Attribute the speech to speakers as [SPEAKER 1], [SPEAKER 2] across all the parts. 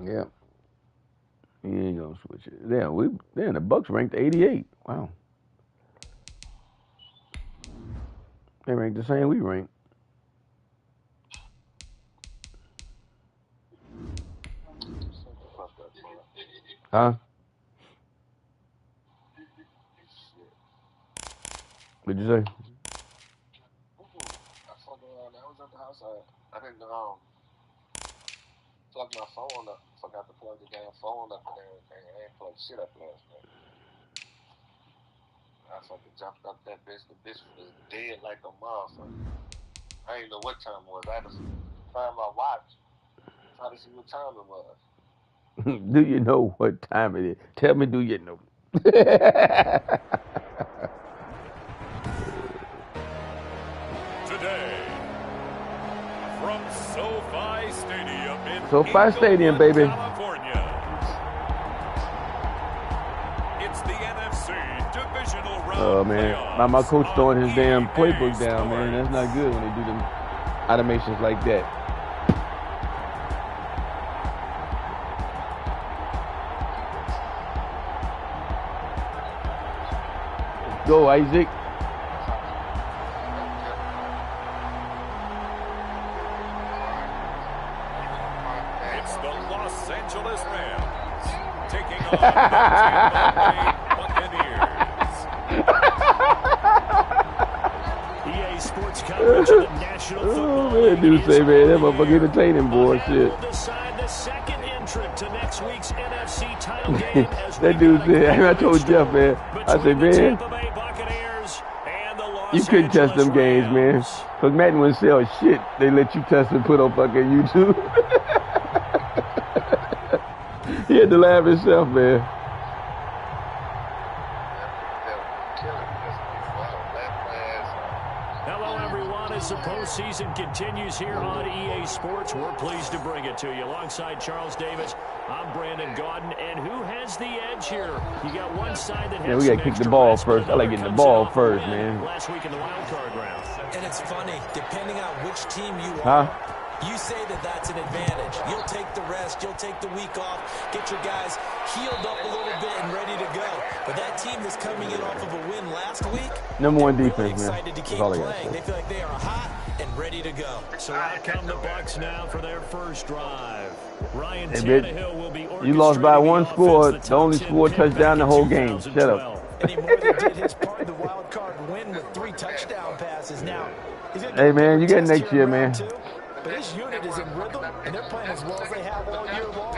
[SPEAKER 1] Yeah. You ain't gonna switch it. The Bucks ranked 88. Wow. They ranked the same we ranked. Huh? What'd you say?
[SPEAKER 2] I was at the house. I didn't plug my phone up. Forgot to plug the damn phone up and everything. I ain't plugged shit up last night. I fucking jumped up that bitch. The bitch was dead like a motherfucker. I didn't know what time it was. I had to find my watch. Try to see what time it was.
[SPEAKER 1] Do you know what time it is? Tell me, do you know?
[SPEAKER 3] Today, from SoFi Stadium in
[SPEAKER 1] SoFi Stadium, baby.
[SPEAKER 3] California, it's the NFC Divisional Round.
[SPEAKER 1] Oh man, my coach throwing his damn playbook down, man. That's not good when they do them automations like that. Go, Isaac.
[SPEAKER 3] It's the Los Angeles Rams taking on the Tampa Bay Buccaneers.
[SPEAKER 4] EA Sports coverage of the National Football League.
[SPEAKER 1] Man, dude say, man, that motherfucker entertaining, boy. Shit.
[SPEAKER 4] Will decide the second entrant to next week's NFC title game.
[SPEAKER 1] That dude said, I told Jeff, man. I said, man, you couldn't test them games, man. Because Madden wouldn't sell shit. They let you test and put on fucking YouTube. He had to laugh himself, man.
[SPEAKER 4] Hello, everyone. As the postseason continues here on EA Sports, we're pleased to bring it to you. Alongside Charles Davis, I'm Brandon Gaudin. And who has the edge here? You got one side that has
[SPEAKER 1] we got to kick the ball first. I like getting the ball first, man.
[SPEAKER 4] Last week in the wild card round.
[SPEAKER 5] And it's funny, depending on which team you are, you say that that's an advantage. You'll take the rest. You'll take the week off. Get your guys healed up a little bit and ready to go. But that team that's coming in off of a win last week,
[SPEAKER 1] number one
[SPEAKER 5] really
[SPEAKER 1] defense,
[SPEAKER 5] excited
[SPEAKER 1] man.
[SPEAKER 5] to keep
[SPEAKER 1] That's all I
[SPEAKER 5] playing. They feel like they are hot and ready to go.
[SPEAKER 4] So out come the Bucs now for their first drive. Ryan
[SPEAKER 1] Hey,
[SPEAKER 4] Tannehill will be
[SPEAKER 1] you lost by one score.
[SPEAKER 4] The
[SPEAKER 1] only score touchdown the whole game. Shut up.
[SPEAKER 5] And he more than did his part in the wild card win with 3 touchdown passes. Now,
[SPEAKER 1] hey, man, you get next year, man.
[SPEAKER 5] But his unit is in rhythm, and they're playing as well as they have all year long.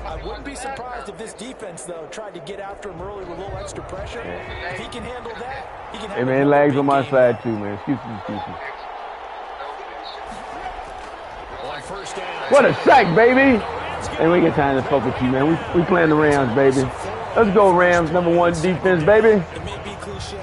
[SPEAKER 5] I wouldn't be surprised if this defense, though, tried to get after him early with a little extra pressure. If he can handle that, he can handle.
[SPEAKER 1] Hey, man, lags on my side, too, man. Excuses. What a sack, baby. And we get time to fuck with you, man. We playing the Rams, baby. Let's go, Rams. Number one defense, baby.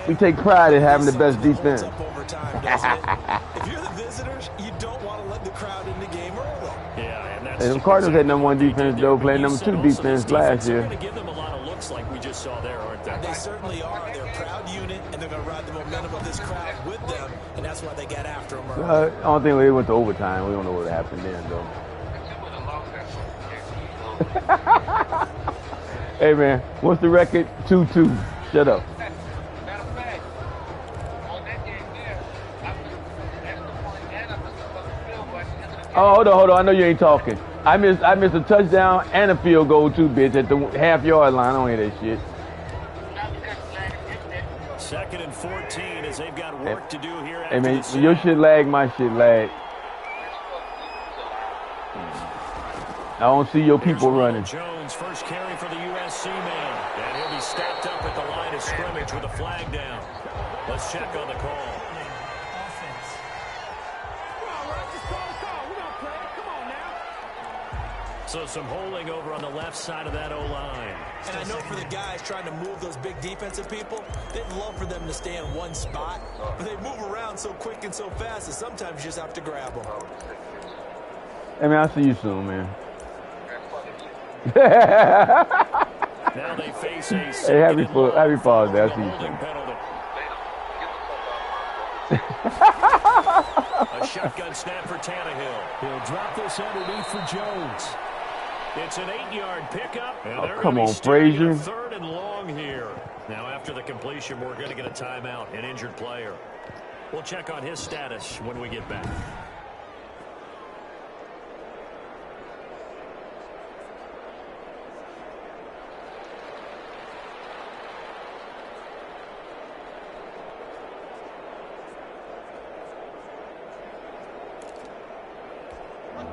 [SPEAKER 1] We take pride in having the best defense.
[SPEAKER 5] If you're the visitors, you don't want to let the crowd in the game early.
[SPEAKER 4] Yeah,
[SPEAKER 1] and the Cardinals had number one defense, though, playing number two defense last year.
[SPEAKER 4] They're going to give them a lot of looks like we just saw there, aren't they?
[SPEAKER 5] They certainly are. They're a proud unit, and they're going to ride the momentum of this crowd with them, and that's why they got after them early.
[SPEAKER 1] I don't think we went to overtime. We don't know what happened then, though. Hey, man, what's the record? 2-2. Shut up. Oh, hold on. I know you ain't talking. I missed a touchdown and a field goal too, bitch, at the half-yard line. I don't hear that shit.
[SPEAKER 4] 2nd and 14 as they've got work to do here.
[SPEAKER 1] Hey, man, your shit lag, my shit lag. I don't see your people running.
[SPEAKER 4] Jones, first carry for the USC man. And he'll be stopped up at the line of scrimmage with a flag down. Let's check on the call. So some holding over on the left side of that O-line.
[SPEAKER 5] And I know for the guys trying to move those big defensive people, they'd love for them to stay in one spot. But they move around so quick and so fast that sometimes you just have to grab them.
[SPEAKER 1] Hey, man, I'll see you soon, man.
[SPEAKER 4] Now they face a
[SPEAKER 1] hey, happy Father's Day. I'll see you soon.
[SPEAKER 4] A shotgun snap for Tannehill. He'll drop this underneath for Jones. It's an 8-yard pickup.
[SPEAKER 1] Oh, come on, Frazier.
[SPEAKER 4] Third and long here. Now, after the completion, we're going to get a timeout, an injured player. We'll check on his status when we get back.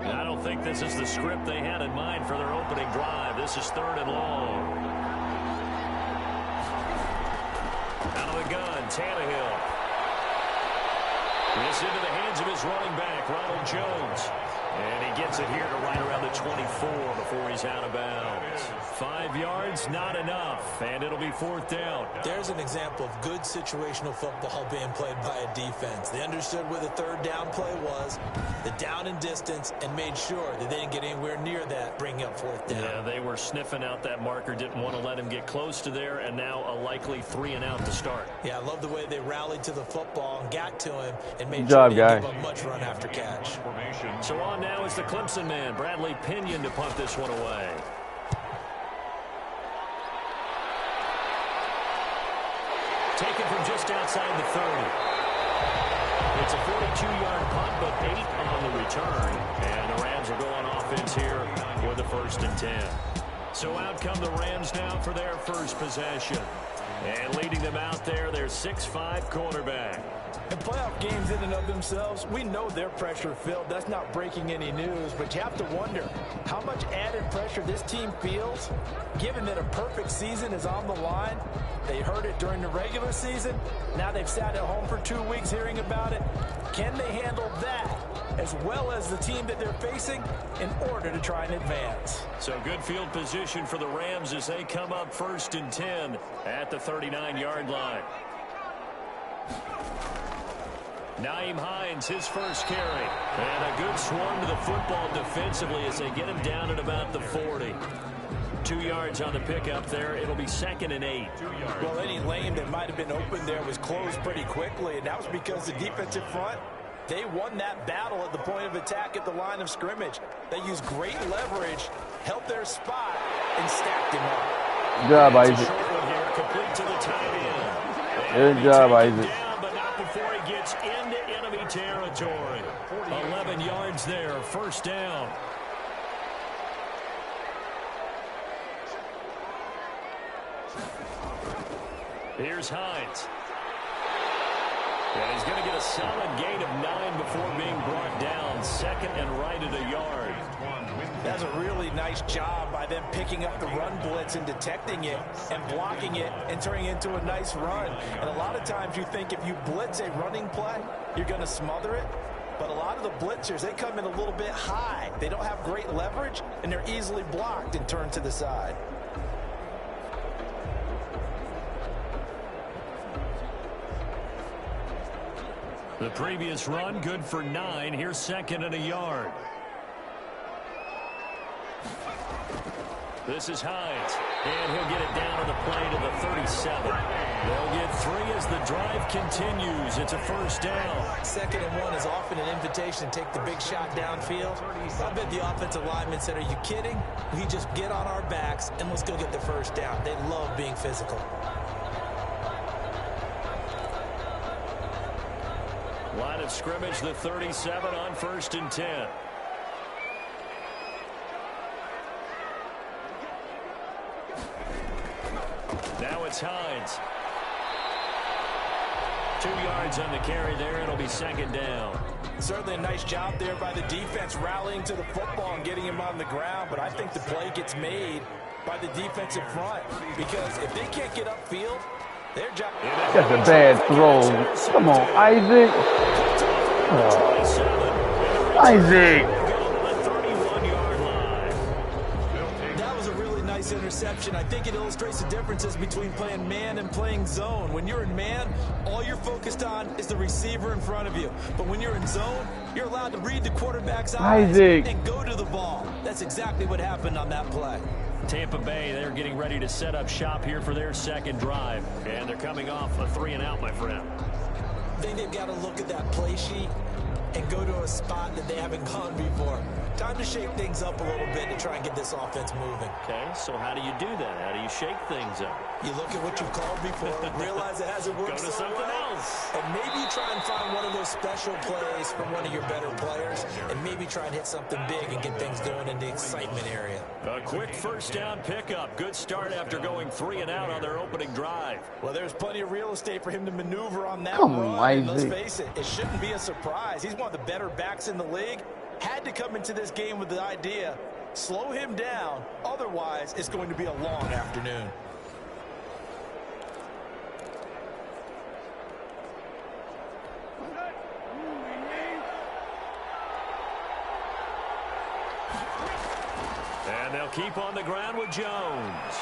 [SPEAKER 4] I don't think this is the script they had in mind for their opening drive. This is third and long. Out of the gun, Tannehill. This into the hands of his running back, Ronald Jones. And he gets it here to right around the 24 before he's out of bounds. 5 yards, not enough, and it'll be fourth down.
[SPEAKER 5] There's an example of good situational football being played by a defense. They understood where the third down play was, the down and distance, and made sure that they didn't get anywhere near that, bringing up fourth down.
[SPEAKER 4] Yeah, they were sniffing out that marker, didn't want to let him get close to there, and now a likely 3 and out to start.
[SPEAKER 5] Yeah, I love the way they rallied to the football and got to him and made
[SPEAKER 1] sure
[SPEAKER 5] they didn't give up much run after catch.
[SPEAKER 4] So on now is the Clemson man, Bradley Pinion, to punt this one away. Taken from just outside the 30. It's a 42-yard punt, but 8 on the return. And the Rams are going offense here with the 1st and 10. So out come the Rams now for their first possession. And leading them out there, their 6'5" quarterback.
[SPEAKER 6] In playoff games in and of themselves, we know they're pressure-filled. That's not breaking any news, but you have to wonder how much added pressure this team feels, given that a perfect season is on the line. They heard it during the regular season. Now they've sat at home for 2 weeks hearing about it. Can they handle that as well as the team that they're facing in order to try and advance?
[SPEAKER 4] So good field position for the Rams as they come up 1st and 10 at the 39-yard line. Nyheim Hines, his first carry. And a good swarm to the football defensively as they get him down at about the 40. 2 yards on the pickup there. It'll be 2nd and 8.
[SPEAKER 6] Well, any lane that might have been open there was closed pretty quickly, and that was because the defensive front, they won that battle at the point of attack at the line of scrimmage. They used great leverage, held their spot, and stacked him up.
[SPEAKER 1] Good job, Isaac.
[SPEAKER 4] Complete to the tight end.
[SPEAKER 1] Good job, Isaac.
[SPEAKER 4] Before he gets into enemy territory. 11 yards there, 1st down. Here's Hines. And he's going to get a solid gain of 9 before being brought down. 2nd and right at a yard.
[SPEAKER 6] That's a really nice job by them picking up the run blitz and detecting it and blocking it and turning it into a nice run. And a lot of times you think if you blitz a running play, you're going to smother it. But a lot of the blitzers, they come in a little bit high. They don't have great leverage, and they're easily blocked and turned to the side.
[SPEAKER 4] The previous run, good for 9. Here's 2nd and a yard. This is Hines, and he'll get it down to the play to the 37. They'll get 3 as the drive continues. It's a 1st down.
[SPEAKER 5] 2nd and 1 is often an invitation to take the big shot downfield. I bet the offensive lineman said, are you kidding? We just get on our backs, and let's go get the 1st down. They love being physical.
[SPEAKER 4] Line of scrimmage, the 37 on 1st and 10. Now it's Hines. 2 yards on the carry there. It'll be 2nd down.
[SPEAKER 6] Certainly a nice job there by the defense rallying to the football and getting him on the ground, but I think the play gets made by the defensive front because if they can't get upfield, their job.
[SPEAKER 1] That's a bad throw. Come on, Isaac. Oh. Isaac.
[SPEAKER 6] Interception. I think it illustrates the differences between playing man and playing zone. When you're in man, all you're focused on is the receiver in front of you. But when you're in zone, you're allowed to read the quarterback's eyes and go to the ball. That's exactly what happened on that play.
[SPEAKER 4] Tampa Bay, they're getting ready to set up shop here for their 2nd drive. And they're coming off a 3 and out, my friend.
[SPEAKER 5] I think they've got to look at that play sheet and go to a spot that they haven't gone before. Time to shake things up a little bit to try and get this offense moving.
[SPEAKER 4] Okay, so how do you do that? How do you shake things up?
[SPEAKER 5] You look at what you've called before, realize it hasn't worked
[SPEAKER 4] Go to something else.
[SPEAKER 5] and maybe you try and find one of those special plays from one of your better players, and maybe try and hit something big and get things going in the excitement area.
[SPEAKER 4] A quick first down pickup. Good start after going 3 and out on their opening drive.
[SPEAKER 6] Well, there's plenty of real estate for him to maneuver on that
[SPEAKER 1] Come
[SPEAKER 6] run.
[SPEAKER 1] on,
[SPEAKER 6] And let's
[SPEAKER 1] Isaac.
[SPEAKER 6] face it, it shouldn't be a surprise. He's one of the better backs in the league. Had to come into this game with the idea, slow him down. Otherwise, it's going to be a long afternoon.
[SPEAKER 4] And they'll keep on the ground with Jones.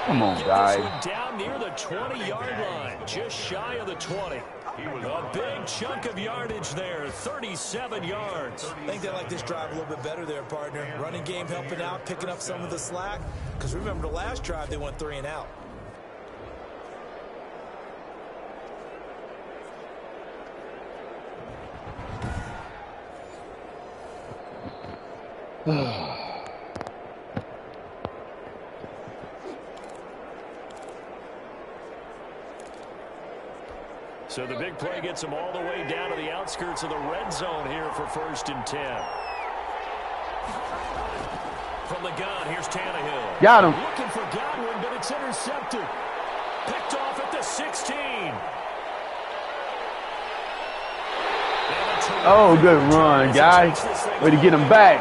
[SPEAKER 1] Come on,
[SPEAKER 4] Get
[SPEAKER 1] guys.
[SPEAKER 4] this one down near the 20-yard line, just shy of the 20. A big chunk of yardage there, 37 yards.
[SPEAKER 5] I think they like this drive a little bit better there, partner. Running game helping out, picking up some of the slack. Because remember the last drive, they went 3 and out.
[SPEAKER 4] So the big play gets them all the way down to the outskirts of the red zone here for 1st and 10. From the gun, here's Tannehill.
[SPEAKER 1] Got him.
[SPEAKER 4] Looking for Godwin, but it's intercepted. Picked off at the 16.
[SPEAKER 1] Oh, good run, guys. Way to get him back.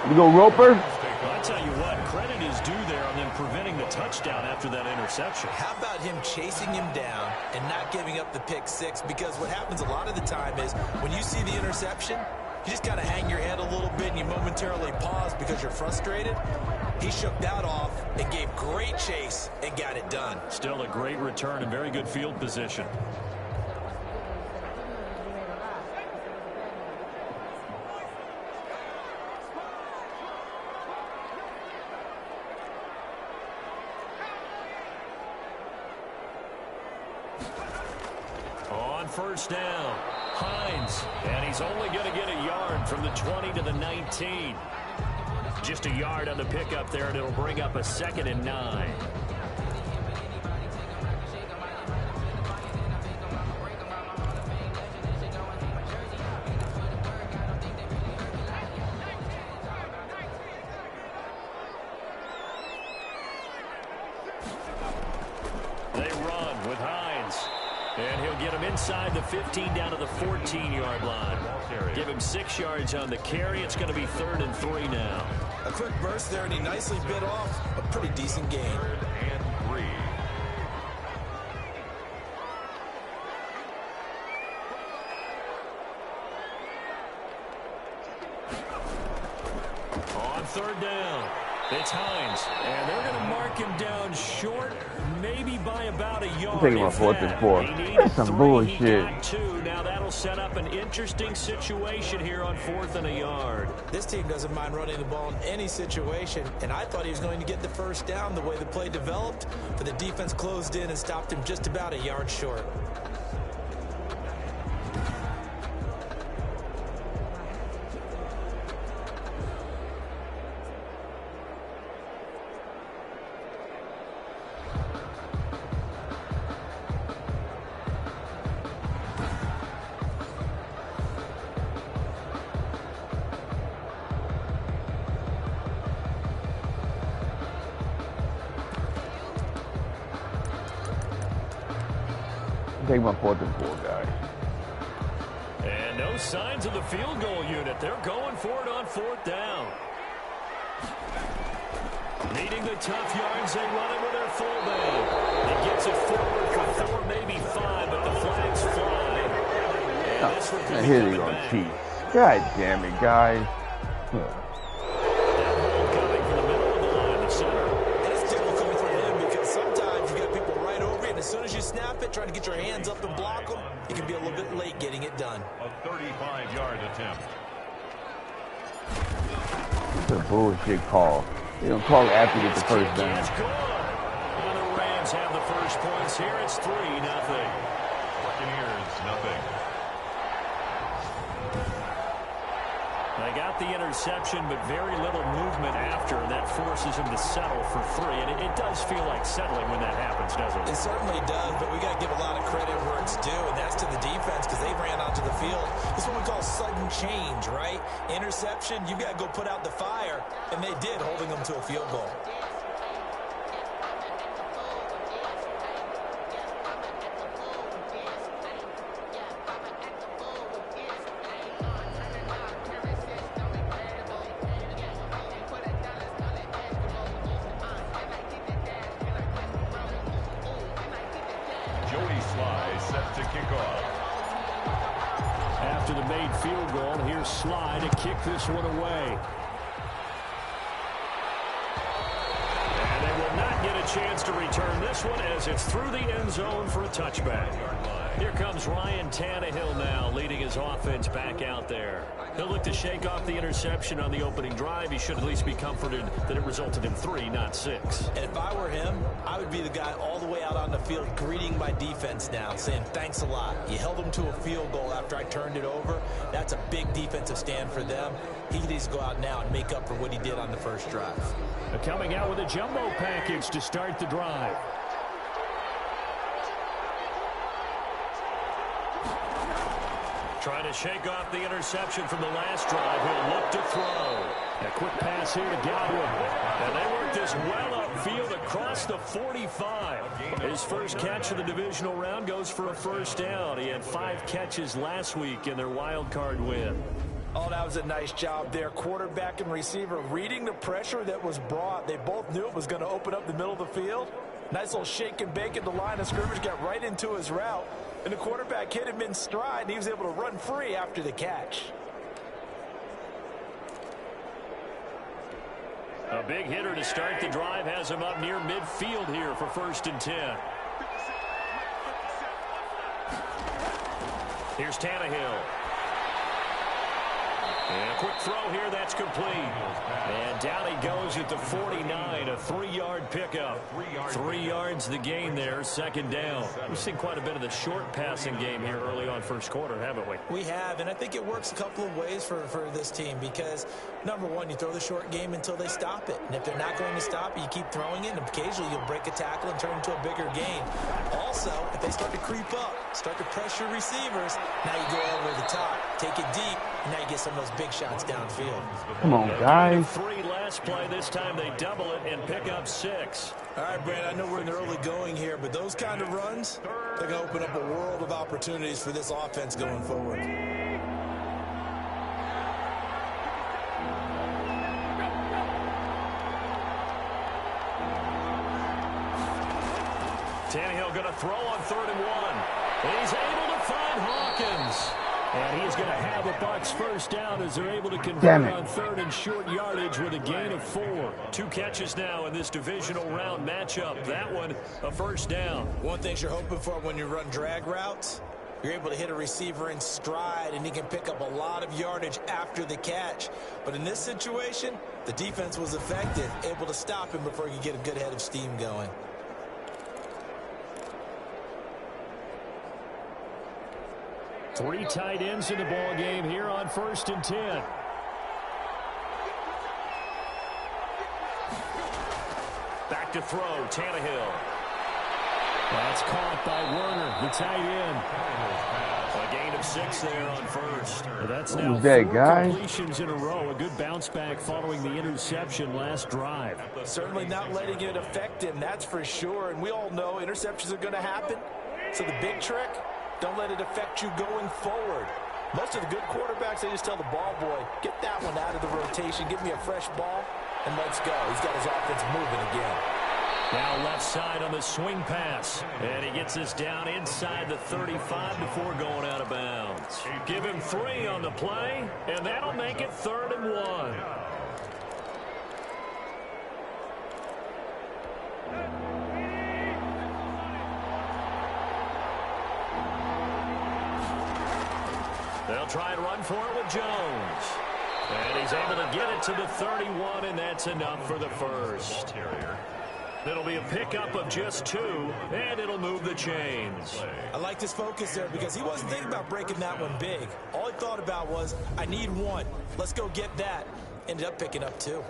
[SPEAKER 1] You go, Roper.
[SPEAKER 4] I tell you what, credit is due there on them preventing the touchdown after that interception.
[SPEAKER 5] How about him chasing him down and not giving up the pick six? Because what happens a lot of the time is when you see the interception, you just kind of hang your head a little bit and you momentarily pause because you're frustrated. He shook that off and gave great chase and got it done.
[SPEAKER 4] Still a great return and very good field position. On first down, Hines, and he's only going to get a yard from the 20 to the 19. Just a yard on the pickup there, and it'll bring up a 2nd and 9. They run with Hines. And he'll get him inside the 15 down to the 14-yard line. Give him 6 yards on the carry. It's going to be 3rd and 3 now.
[SPEAKER 5] A quick burst there, and he nicely bit off a pretty decent gain.
[SPEAKER 3] 3rd and 3.
[SPEAKER 4] On 3rd down, it's Hines. And they're going to mark him down short, maybe by about a yard.
[SPEAKER 1] I'm taking my 4th and 4. That's some bullshit.
[SPEAKER 4] He got 2. Now that'll set up an interesting situation here on 4th and a yard.
[SPEAKER 5] This team doesn't mind running the ball in any situation, and I thought he was going to get the first down the way the play developed, but the defense closed in and stopped him just about a yard short.
[SPEAKER 1] Take my 4th and 4, guys.
[SPEAKER 4] And no signs of the field goal unit. They're going for it on 4th down. Needing the tough yards, they run it with their fullback. He gets it forward for 4, maybe 5, but the flags fly. And this one could be
[SPEAKER 1] Here they
[SPEAKER 4] coming
[SPEAKER 1] go,
[SPEAKER 4] back.
[SPEAKER 1] Chiefs. God damn it, guys.
[SPEAKER 4] That hold coming from the middle of the line, the center.
[SPEAKER 5] And it's difficult for him because sometimes you got people right over you, and as soon as you snap it, trying to get your hands up and block them, you can be a little bit late getting it done.
[SPEAKER 3] A 35-yard attempt.
[SPEAKER 1] It's a bullshit call. They don't call it after you get the first
[SPEAKER 4] It's
[SPEAKER 1] down.
[SPEAKER 4] gone. And the Rams Lions have the first points here. It's 3-0.
[SPEAKER 3] Buccaneers, nothing.
[SPEAKER 4] They got the interception, but very little movement after, and that forces him to settle for 3. And it does feel like settling when that happens, doesn't it?
[SPEAKER 5] It certainly does, but we got to give a lot of credit where it's due, and that's to the defense because they ran onto the field. It's what we call sudden change, right? Interception, you got to go put out the fire, and they did, holding them to a field goal.
[SPEAKER 4] After the made field goal, here's Sly to kick this one away. And they will not get a chance to return this one as it's through the end zone for a touchback. Here comes Ryan Tannehill now, leading his offense back out there. He'll look to shake off the interception on the opening drive. He should at least be comforted that it resulted in 3, not 6.
[SPEAKER 5] And if I were him, I would be the guy all the way out on the field greeting my defense now, saying thanks a lot. You held them to a field goal after I turned it over. That's a big defensive stand for them. He needs to go out now and make up for what he did on the first drive.
[SPEAKER 4] Coming out with a jumbo package to start the drive. Trying to shake off the interception from the last drive. He'll look to throw. A quick pass here to Godwin. And they work this well upfield across the 45. His first catch of the divisional round goes for a first down. He had 5 catches last week in their wild card win.
[SPEAKER 6] Oh, that was a nice job there. Quarterback and receiver reading the pressure that was brought. They both knew it was going to open up the middle of the field. Nice little shake and bake at the line of scrimmage. Got right into his route. And the quarterback hit him in stride, and he was able to run free after the catch.
[SPEAKER 4] A big hitter to start the drive has him up near midfield here for 1st and 10. Here's Tannehill. And a quick throw here, that's complete. And down he goes at the 49, a 3-yard pickup. 3 yards the gain there, 2nd down. We've seen quite a bit of the short passing game here early on first quarter, haven't we?
[SPEAKER 5] We have, and I think it works a couple of ways for this team because, number one, you throw the short game until they stop it. And if they're not going to stop it, you keep throwing it, and occasionally you'll break a tackle and turn into a bigger gain. Also, if they start to creep up, start to pressure receivers, now you go over the top, take it deep, and now you get some of those big shots downfield.
[SPEAKER 1] Come on, guys.
[SPEAKER 4] 3 last play. This time they double it and pick up 6.
[SPEAKER 5] All right, Brad, I know we're in the early going here, but those kind of runs, they're going to open up a world of opportunities for this offense going forward.
[SPEAKER 4] Tannehill going to throw on 3rd and 1. And he's able to find Hawkins. And he's going to have the Bucs first down as they're able to convert on 3rd and short yardage with a gain of 4. 2 catches now in this divisional round matchup. That one, a first down.
[SPEAKER 5] One thing you're hoping for when you run drag routes, you're able to hit a receiver in stride, and he can pick up a lot of yardage after the catch. But in this situation, the defense was effective, able to stop him before he could get a good head of steam going.
[SPEAKER 4] Three tight ends in the ball game here on 1st and 10. Back to throw, Tannehill. That's caught by Werner, the tight end. A gain of 6 there on 1st. That's now 4 completions in a row. A good bounce back following the interception last drive.
[SPEAKER 6] Certainly not letting it affect him, that's for sure. And we all know interceptions are going to happen. So the big trick, don't let it affect you going forward. Most of the good quarterbacks, they just tell the ball boy, get that one out of the rotation, give me a fresh ball, and let's go. He's got his offense moving again.
[SPEAKER 4] Now left side on the swing pass. And he gets this down inside the 35 before going out of bounds. Give him 3 on the play, and that'll make it 3rd and 1. They'll try and run for it with Jones. And he's able to get it to the 31, and that's enough for the first. It'll be a pickup of just 2, and it'll move the chains.
[SPEAKER 5] I like his focus there because he wasn't thinking about breaking that one big. All he thought about was, I need 1. Let's go get that. Ended up picking up 2.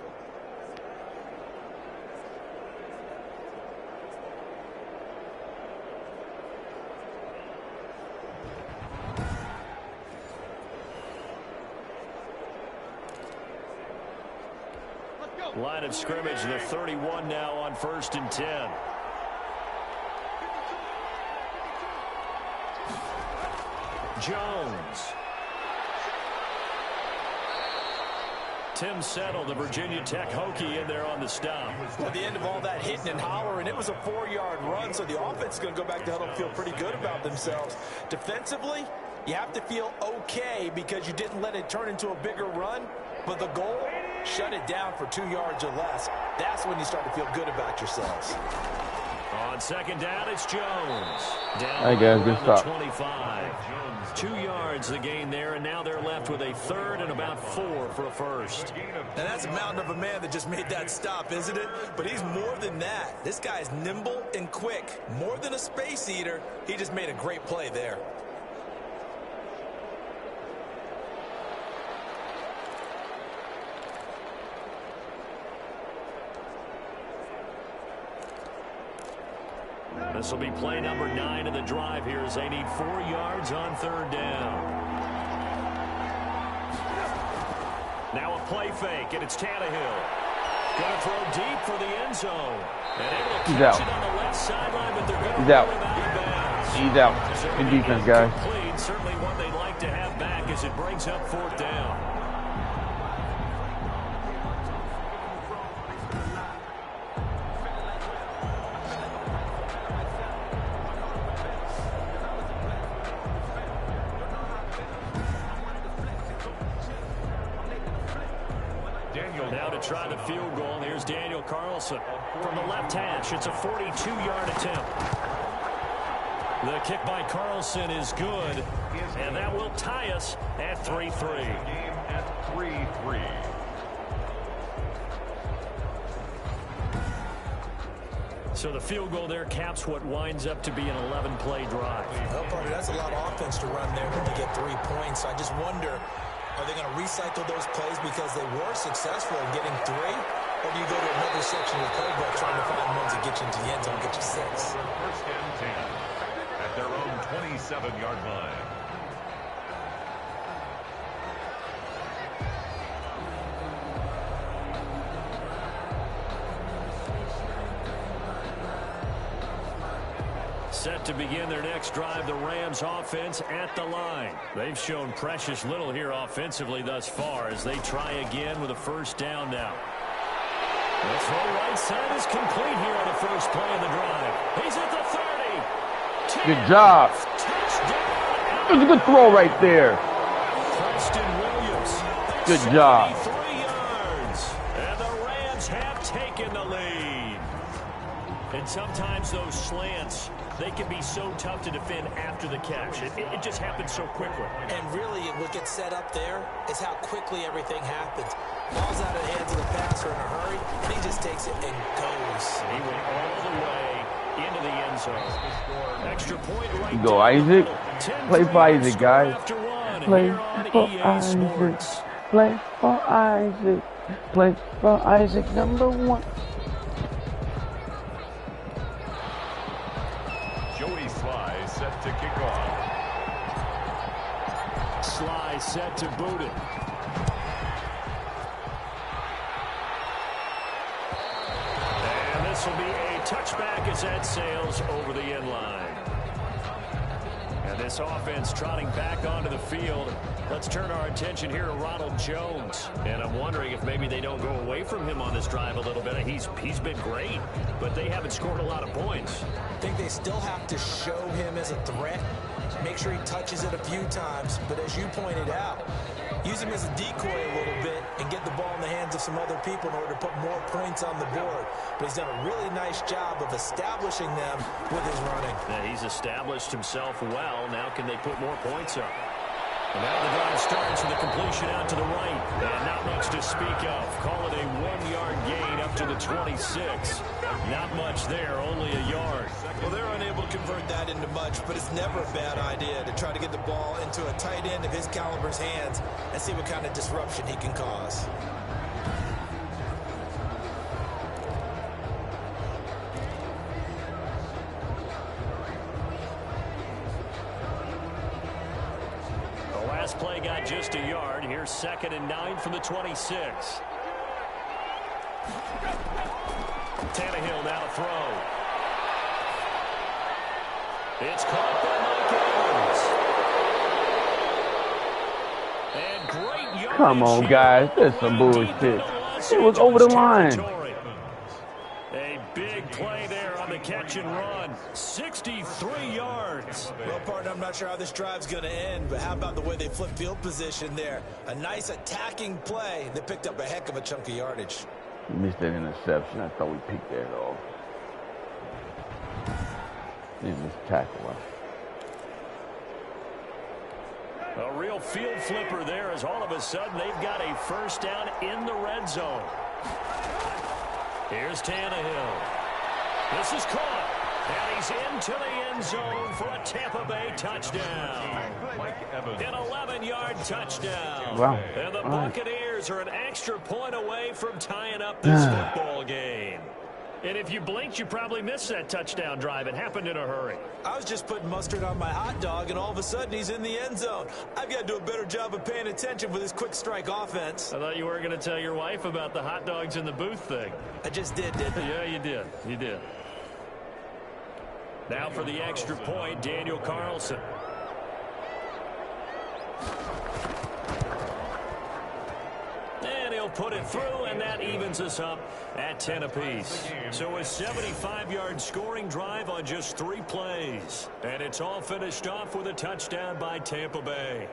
[SPEAKER 4] Line of scrimmage, the 31 now on 1st and 10. Jones. Tim Settle, the Virginia Tech Hokie, in there on the stop.
[SPEAKER 6] At the end of all that hitting and hollering, it was a 4-yard run, so the offense is going to go back to huddle and feel pretty good about themselves. Defensively, you have to feel okay because you didn't let it turn into a bigger run, but the goal, shut it down for 2 yards or less. That's when you start to feel good about yourselves.
[SPEAKER 4] On 2nd down, it's Jones. Down
[SPEAKER 1] Hey guys, good stop.
[SPEAKER 4] 25. 2 yards the gain there, and now they're left with a 3rd and about 4 for a first.
[SPEAKER 5] And that's a mountain of a man that just made that stop, isn't it? But he's more than that. This guy's nimble and quick. More than a space eater, he just made a great play there.
[SPEAKER 4] This will be play number 9 of the drive here as they need 4 yards on 3rd down. Now a play fake, and it's Tannehill. Going to throw deep for the end zone. And able to catch it on the left sideline, but they're going to roll him out of bounds.
[SPEAKER 1] He's out. Good defense, guys.
[SPEAKER 4] Complete, certainly one they'd like to have back as it brings up 4th down. Now to try the field goal. Here's Daniel Carlson from the left hash. It's a 42-yard attempt. The kick by Carlson is good, and that will tie us at 3-3.
[SPEAKER 3] Game at 3-3.
[SPEAKER 4] So the field goal there caps what winds up to be an 11-play drive.
[SPEAKER 5] Well, partner, that's a lot of offense to run there when you get 3 points. I just wonder, are they going to recycle those plays because they were successful in getting 3? Or do you go to another section of the playbook trying to find ones that get you into the end zone, get you 6?
[SPEAKER 3] 1st and 10 at their own 27-yard line.
[SPEAKER 4] Set to begin their next drive, the Rams offense at the line. They've shown precious little here offensively thus far as they try again with a 1st down now. The throw right side is complete here on the first play of the drive. He's at the 30.
[SPEAKER 1] Good job.
[SPEAKER 4] Touchdown.
[SPEAKER 1] It was a good throw right there.
[SPEAKER 4] Preston Williams.
[SPEAKER 1] Good job.
[SPEAKER 4] 73 yards. And the Rams have taken the lead. And sometimes those slants, they can be so tough to defend after the catch. It just happens so quickly.
[SPEAKER 5] And really, what gets set up there is how quickly everything happens. Ball's out of the hands of the passer in a hurry, and he just takes it and goes.
[SPEAKER 4] He went all the way into the end zone. Extra point right
[SPEAKER 1] You go, Isaac. Play for Isaac, guys. Play for Isaac. Play for Isaac. Play for Isaac, #1.
[SPEAKER 3] Joey Sly set to kick off.
[SPEAKER 4] Sly set to boot it. And this will be a touchback as that sails over the end line. And this offense trotting back onto the field. Let's turn our attention here to Ronald Jones. And I'm wondering if maybe they don't go away from him on this drive a little bit. He's been great, but they haven't scored a lot of points.
[SPEAKER 5] I think they still have to show him as a threat. Make sure he touches it a few times. But as you pointed out, use him as a decoy a little bit and get the ball in the hands of some other people in order to put more points on the board. But he's done a really nice job of establishing them with his running.
[SPEAKER 4] Yeah, he's established himself well. Now can they put more points up? And now the drive starts with a completion out to the right. And not much to speak of. Call it a 1-yard gain up up to the 26. Not much there, only a yard.
[SPEAKER 5] Well, they're unable to convert that into much, but it's never a bad idea to try to get the ball into a tight end of his caliber's hands and see what kind of disruption he can cause.
[SPEAKER 4] The last play got just a yard. Here's 2nd and 9 from the 26. Tannehill now to throw. It's caught by Mike Evans. And great yardage.
[SPEAKER 1] Come on, guys. That's some bullshit. It was over the line.
[SPEAKER 4] A big play there on the catch and run. 63 yards.
[SPEAKER 5] Well, partner, I'm not sure how this drive's going to end, but how about the way they flip field position there? A nice attacking play that picked up a heck of a chunk of yardage.
[SPEAKER 1] He missed that interception. I thought we picked that off. He missed tackle.
[SPEAKER 4] A real field flipper there as all of a sudden they've got a first down in the red zone. Here's Tannehill. This is caught. And he's into the end zone for a Tampa Bay touchdown. An 11-yard touchdown.
[SPEAKER 1] Wow.
[SPEAKER 4] And the Buccaneers are an extra point away from tying up this football game. And if you blinked, you probably missed that touchdown drive. It happened in a hurry.
[SPEAKER 5] I was just putting mustard on my hot dog, and all of a sudden he's in the end zone. I've got to do a better job of paying attention with this quick strike offense.
[SPEAKER 4] I thought you weren't going to tell your wife about the hot dogs in the booth thing.
[SPEAKER 5] I just did, didn't I?
[SPEAKER 4] Yeah, you did. You did. Now for the extra point, Daniel Carlson. And he'll put it through, and that evens us up at 10 apiece. So a 75-yard scoring drive on just 3 plays. And it's all finished off with a touchdown by Tampa Bay.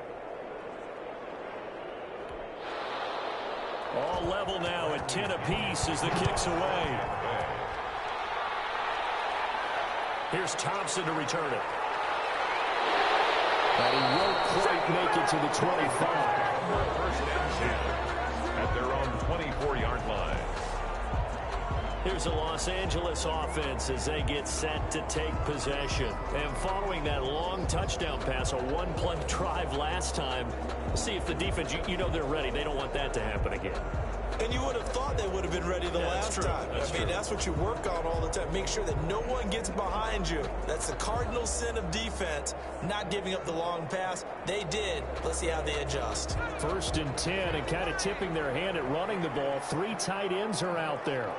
[SPEAKER 4] All level now at 10 apiece as the kick's away. Here's Thompson to return it. And he won't quite make it to the 25.
[SPEAKER 3] First down 10 at their own 24-yard line.
[SPEAKER 4] Here's the Los Angeles offense as they get set to take possession. And following that long touchdown pass, a one-play drive last time, we'll see if the defense, you know they're ready. They don't want that to happen again.
[SPEAKER 5] And you would have thought they would have been ready the last time. I mean, that's what you work on all the time. Make sure that no one gets behind you. That's the cardinal sin of defense, not giving up the long pass. They did. Let's see how they adjust.
[SPEAKER 4] 1st and 10, and kind of tipping their hand at running the ball. 3 tight ends are out there.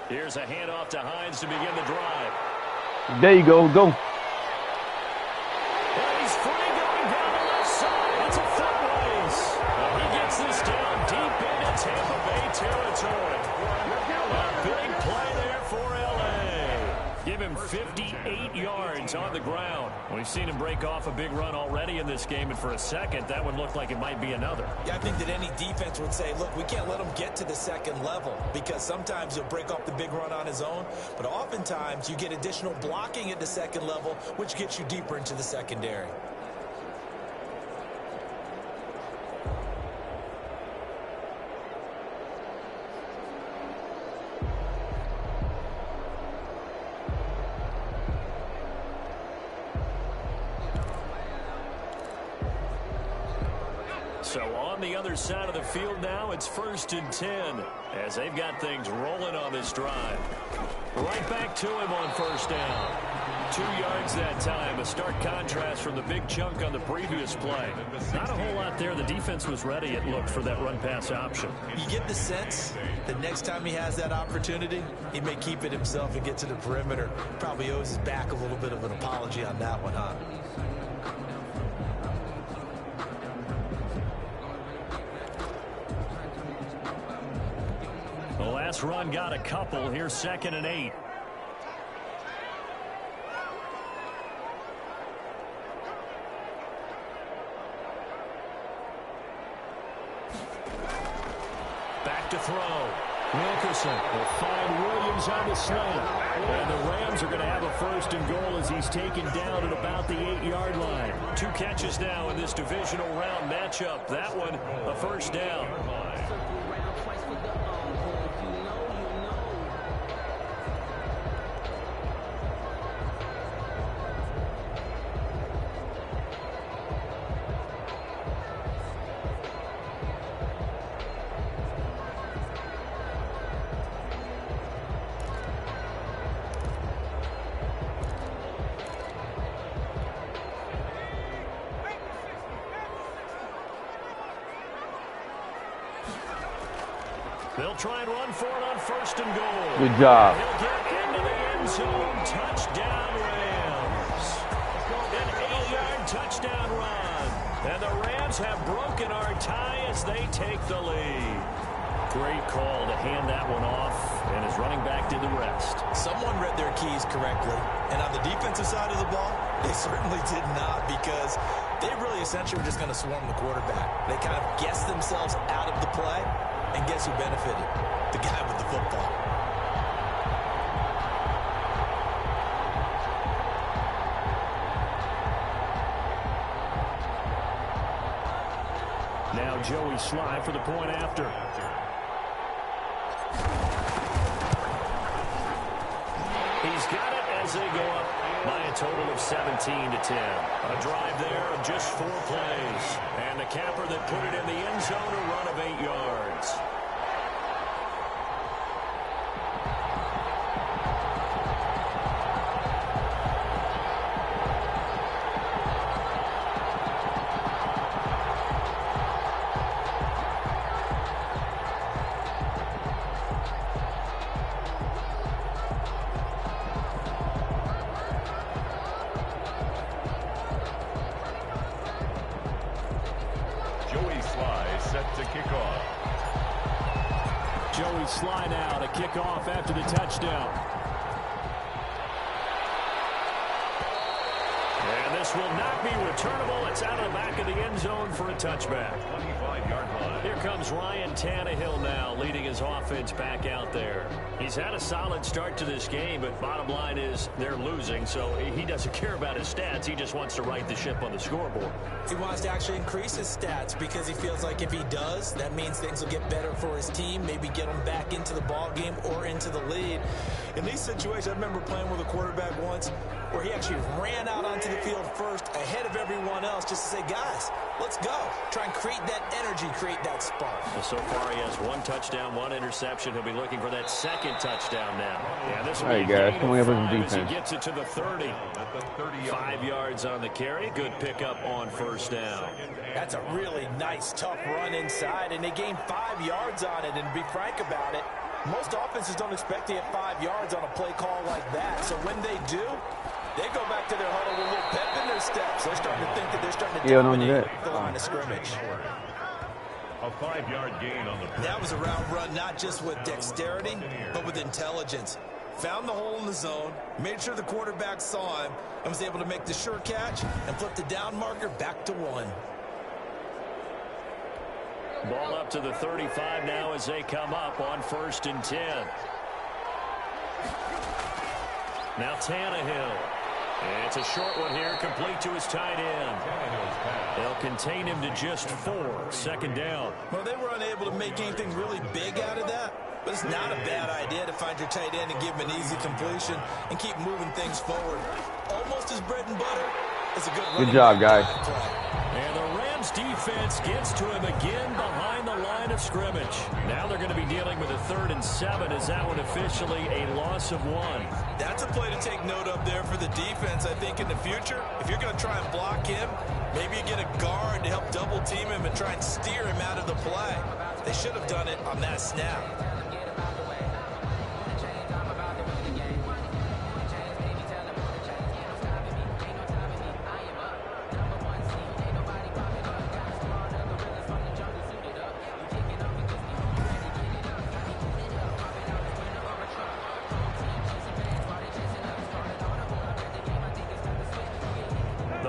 [SPEAKER 4] Here's a handoff to Hines to begin the drive.
[SPEAKER 1] There you go. Go.
[SPEAKER 4] And he's free going down the left side. It's a foot race. He gets this down deep into Tampa Bay territory. A big play there for L.A. Give him 58 yards on the ground. We've seen him break off a big run already in this game, and for a second, that one looked like it might be another.
[SPEAKER 5] Yeah, I think that any defense would say, look, we can't let him get to the second level because sometimes he'll break off the big run on his own, but oftentimes you get additional blocking at the second level, which gets you deeper into the secondary.
[SPEAKER 4] So on the other side of the field now, it's 1st and 10 as they've got things rolling on this drive. Right back to him on 1st down. 2 yards that time. A stark contrast from the big chunk on the previous play. Not a whole lot there. The defense was ready, it looked, for that run-pass option.
[SPEAKER 5] You get the sense that next time he has that opportunity, he may keep it himself and get to the perimeter. Probably owes his back a little bit of an apology on that one, huh?
[SPEAKER 4] The last run got a couple. Here's 2nd and 8. Back to throw. Wilkerson will find Williams on the slant. And the Rams are going to have a first and goal as he's taken down at about the 8-yard line. 2 catches now in this divisional round matchup. That one, a first down. They'll try and run for it on first and goal.
[SPEAKER 1] Good job.
[SPEAKER 4] He'll get into the end zone. Touchdown, Rams. An 8-yard touchdown run. And the Rams have broken our tie as they take the lead. Great call to hand that one off, and his running back did the rest.
[SPEAKER 5] Someone read their keys correctly, and on the defensive side of the ball, they certainly did not, because they really essentially were just going to swarm the quarterback. They kind of guessed themselves out of the play, and guess who benefited? The guy with the football.
[SPEAKER 4] Now Joey Sly for the point after. He's got it as they go up by a total of 17-10. A drive there of just 4 plays. And the capper that put it in the end zone, a run of 8 yards. Joey Sly now to kick off after the touchdown. And this will not be returnable. It's out of the back of the end zone for a touchback.
[SPEAKER 3] 25-yard line.
[SPEAKER 4] Here comes Ryan Tannehill now leading his offense back out there. He's had a solid start to this game, but bottom line is they're losing, so he doesn't care about his stats. He just wants to right the ship on the scoreboard.
[SPEAKER 5] He wants to actually increase his stats because he feels like if he does, that means things will get better for his team, maybe get him back into the ball game or into the lead. In these situations, I remember playing with a quarterback once where he actually ran out onto the field first ahead of everyone else just to say, guys, let's go. Try and create that energy, create that spark.
[SPEAKER 4] Well, so far he has 1 touchdown, 1 interception. He'll be looking for that second touchdown now. Yeah, this will be a
[SPEAKER 1] guys, come on,
[SPEAKER 4] gain of
[SPEAKER 1] some
[SPEAKER 4] 5 as he
[SPEAKER 1] defense.
[SPEAKER 4] gets it to the 30. 5 yards on the carry. Good pickup on first down.
[SPEAKER 5] That's a really nice, tough run inside, and they gained 5 yards on it. And to be frank about it, most offenses don't expect to get 5 yards on a play call like that. So when they do, they go back to their huddle with a little pep in their steps. They're starting to think that they're starting to dominate the line of scrimmage.
[SPEAKER 3] A 5-yard gain on the play.
[SPEAKER 5] That was a route run, not just with dexterity, but with intelligence. Found the hole in the zone, made sure the quarterback saw him, and was able to make the sure catch and flip the down marker back to 1.
[SPEAKER 4] Ball up to the 35 now as they come up on 1st and 10. Now Tannehill. And it's a short one here, complete to his tight end. They'll contain him to just 4. 2nd down.
[SPEAKER 5] Well, they were unable to make anything really big out of that, but it's not a bad idea to find your tight end and give him an easy completion and keep moving things forward. Almost as bread and butter as a good
[SPEAKER 1] job, guys.
[SPEAKER 4] And the Rams defense gets to him again behind the line of scrimmage. Now they're going to be dealing with a 3rd and 7 as that one officially a loss of 1.
[SPEAKER 5] That's a play to take note of there for the defense. I think in the future, if you're going to try and block him, maybe you get a guard to help double team him and try and steer him out of the play. They should have done it on that snap.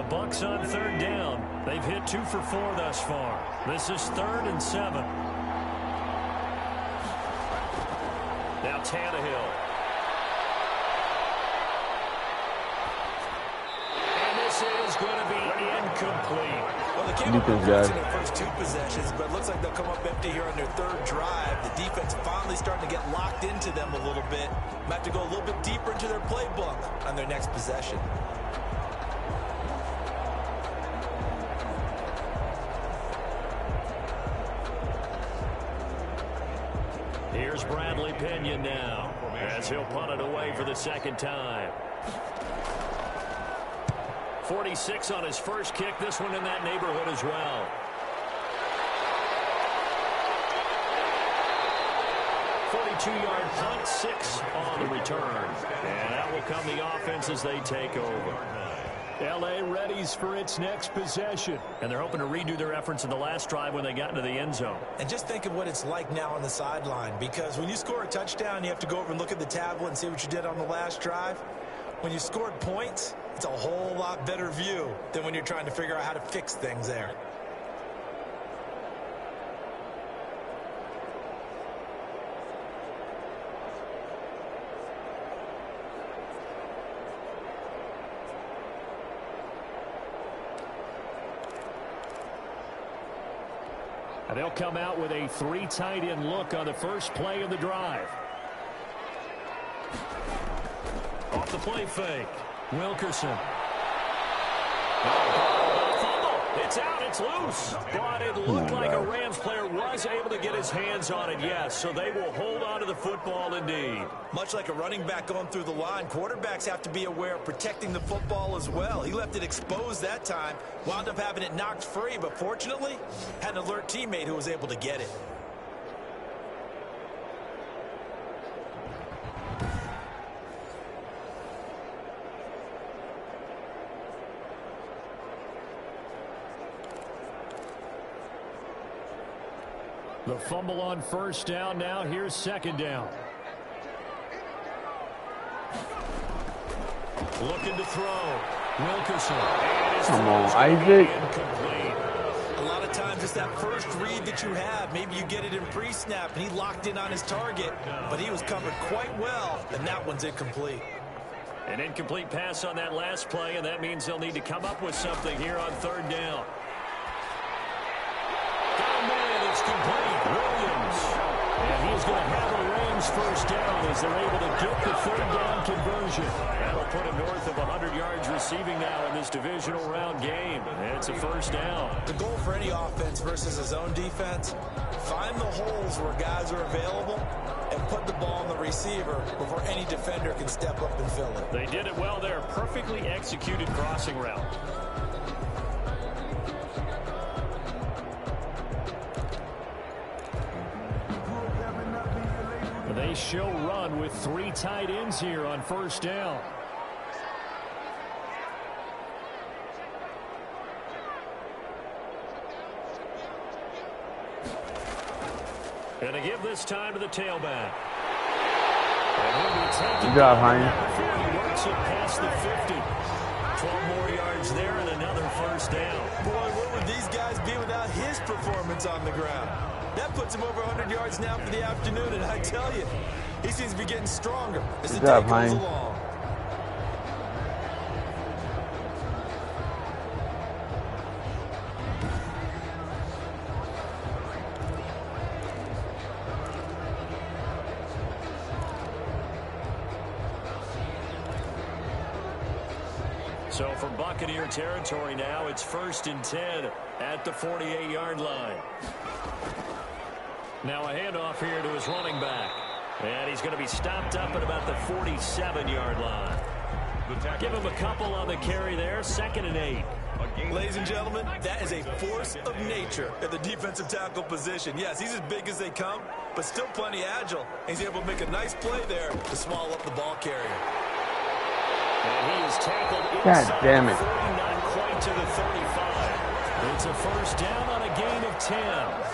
[SPEAKER 4] Bucks on 3rd down. They've hit 2 for 4 thus far. This is 3rd and 7. Now Tannehill. And this is going to be incomplete.
[SPEAKER 5] Well, they came up with points in their first 2 possessions, but it looks like they'll come up empty here on their 3rd drive. The defense finally starting to get locked into them a little bit. Might have to go a little bit deeper into their playbook on their next possession.
[SPEAKER 4] Here's Bradley Pinion now, as he'll punt it away for the 2nd time. 46 on his first kick. This one in that neighborhood as well. 42-yard punt, 6 on the return. And that will come the offense as they take over. L.A. readies for its next possession. And they're hoping to redo their efforts in the last drive when they got into the end zone.
[SPEAKER 5] And just think of what it's like now on the sideline, because when you score a touchdown, you have to go over and look at the tablet and see what you did on the last drive. When you scored points, it's a whole lot better view than when you're trying to figure out how to fix things there.
[SPEAKER 4] And they'll come out with a 3 tight end look on the first play of the drive. Off the play fake. Wilkerson. Fumble. It's out. It's loose. But it looked like a Rams player was able to get his hands on it, yes. So they will hold on to the football indeed.
[SPEAKER 5] Much like a running back going through the line, quarterbacks have to be aware of protecting the football as well. He left it exposed that time, wound up having it knocked free, but fortunately, had an alert teammate who was able to get it.
[SPEAKER 4] The fumble on first down. Now here's 2nd down. Looking to throw. Wilkerson.
[SPEAKER 1] Come on, Isaac.
[SPEAKER 5] A lot of times it's that first read that you have. Maybe you get it in pre-snap, and he locked in on his target, but he was covered quite well, and that one's incomplete.
[SPEAKER 4] An incomplete pass on that last play, and that means they'll need to come up with something here on 3rd down. It's complete. Williams. And he's going to have a Rams first down as they're able to get the 3rd down conversion. That'll put him north of 100 yards receiving now in this divisional round game. And it's a first down.
[SPEAKER 5] The goal for any offense versus his own defense, find the holes where guys are available and put the ball on the receiver before any defender can step up and fill it.
[SPEAKER 4] They did it well there. Perfectly executed crossing route. They show run with 3 tight ends here on first down. And to give this time to the tailback.
[SPEAKER 1] Good job, Hines.
[SPEAKER 4] Before he works it past the 50. 12 more yards there and another first down.
[SPEAKER 5] Boy, where would these guys be without his performance on the ground? That puts him over 100 yards now for the afternoon, and I tell you, he seems to be getting stronger as the day goes along.
[SPEAKER 4] So from Buccaneer territory now, it's 1st and 10 at the 48-yard line. Now a handoff here to his running back. And he's going to be stopped up at about the 47-yard line. Give him a couple on the carry there. 2nd and 8.
[SPEAKER 5] Ladies and gentlemen, that is a force of nature at the defensive tackle position. Yes, he's as big as they come, but still plenty agile. He's able to make a nice play there to swallow up the ball carrier.
[SPEAKER 4] And he is tackled
[SPEAKER 1] God
[SPEAKER 4] inside
[SPEAKER 1] damn it.
[SPEAKER 4] 40, not quite to the 35. It's a first down on a gain of 10.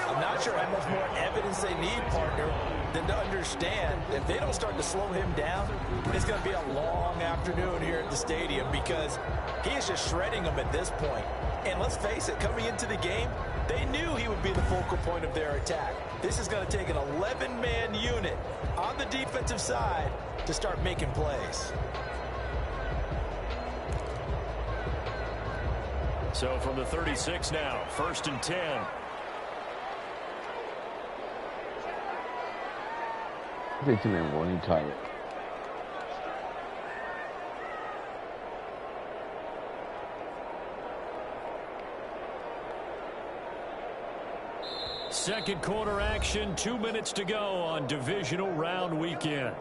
[SPEAKER 6] I'm not sure how much more evidence they need, partner, than to understand that if they don't start to slow him down, it's going to be a long afternoon here at the stadium because he is just shredding them at this point. And let's face it, coming into the game, They knew he would be the focal point of their attack. This is going to take an 11-man unit on the defensive side to start making plays.
[SPEAKER 4] So from the 36 now, 1st and 10.
[SPEAKER 1] Get him in one target.
[SPEAKER 4] Second quarter action, 2 minutes to go on divisional round weekend.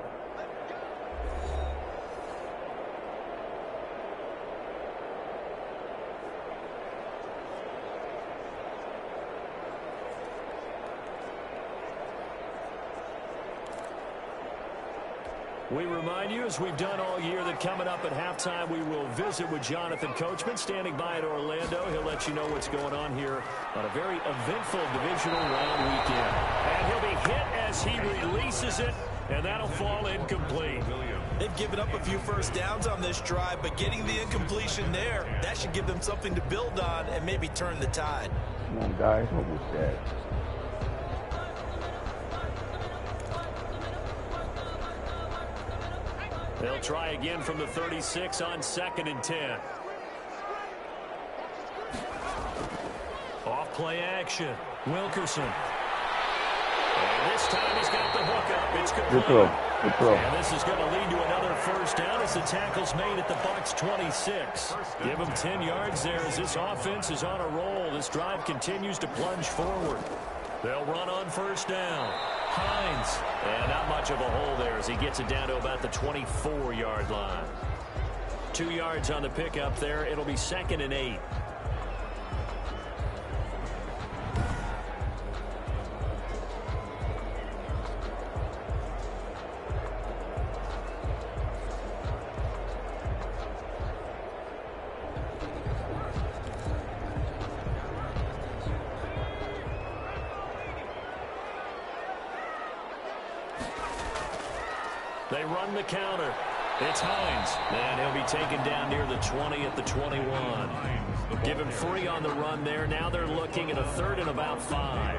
[SPEAKER 4] We remind you, as we've done all year, that coming up at halftime, we will visit with Jonathan Coachman, standing by at Orlando. He'll let you know what's going on here on a very eventful divisional round weekend. And he'll be hit as he releases it, and that'll fall incomplete.
[SPEAKER 6] They've given up a few first downs on this drive, but getting the incompletion there, that should give them something to build on and maybe turn the tide.
[SPEAKER 1] Come on, guys. What was that?
[SPEAKER 4] They'll try again from the 36 on 2nd and 10. Off play action. Wilkerson. And this time he's got the hook up. It's complete.
[SPEAKER 1] Good throw. Good throw.
[SPEAKER 4] And this is going to lead to another first down as the tackle's made at the Bucs 26. Give them 10 yards there as this offense is on a roll. This drive continues to plunge forward. They'll run on first down. Hines. And not much of a hole there as he gets it down to about the 24-yard line. 2 yards on the pickup there. It'll be 2nd and 8. They run the counter. It's Hines. And he'll be taken down near the 20 at the 21. Give him free on the run there. Now they're looking at a 3rd and about 5.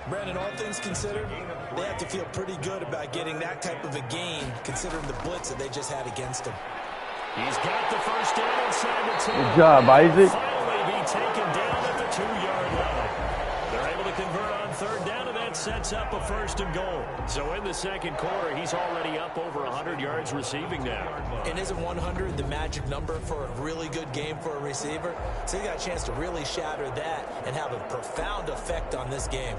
[SPEAKER 6] Brandon, all things considered, they have to feel pretty good about getting that type of a gain, considering the blitz that they just had against them.
[SPEAKER 4] He's got the first down inside the 10.
[SPEAKER 1] Good job, Isaac.
[SPEAKER 4] Finally be taken down at the 2-yard line. They're able to convert on 3rd down, and that sets up a 1st and goal. So in the second quarter, he's already up over 100 yards receiving now.
[SPEAKER 6] And isn't 100 the magic number for a really good game for a receiver? So he got a chance to really shatter that and have a profound effect on this game.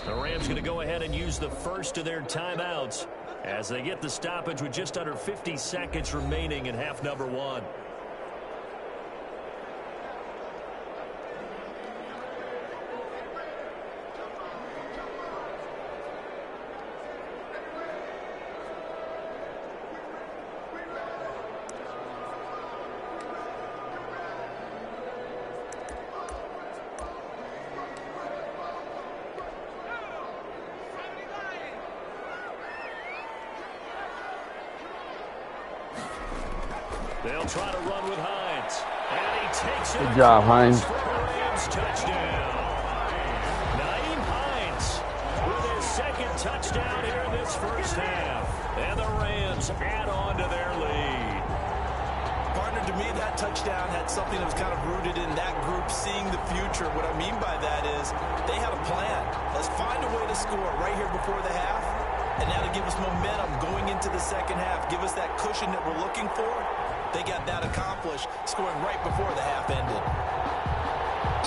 [SPEAKER 4] The Rams going to go ahead and use the first of their timeouts as they get the stoppage with just under 50 seconds remaining in half number 1. They'll try to run with Hines. And he takes it.
[SPEAKER 1] Good job, Hines.
[SPEAKER 4] Rams touchdown. Nyheim Hines with his 2nd touchdown here in this first half. And the Rams add on to their lead.
[SPEAKER 6] Partner, to me, that touchdown had something that was kind of rooted in that group seeing the future. What I mean by that is they had a plan. Let's find a way to score right here before the half. And that'll give us momentum going into the second half. Give us that cushion that we're looking for. They got that accomplished, scoring right before the half ended.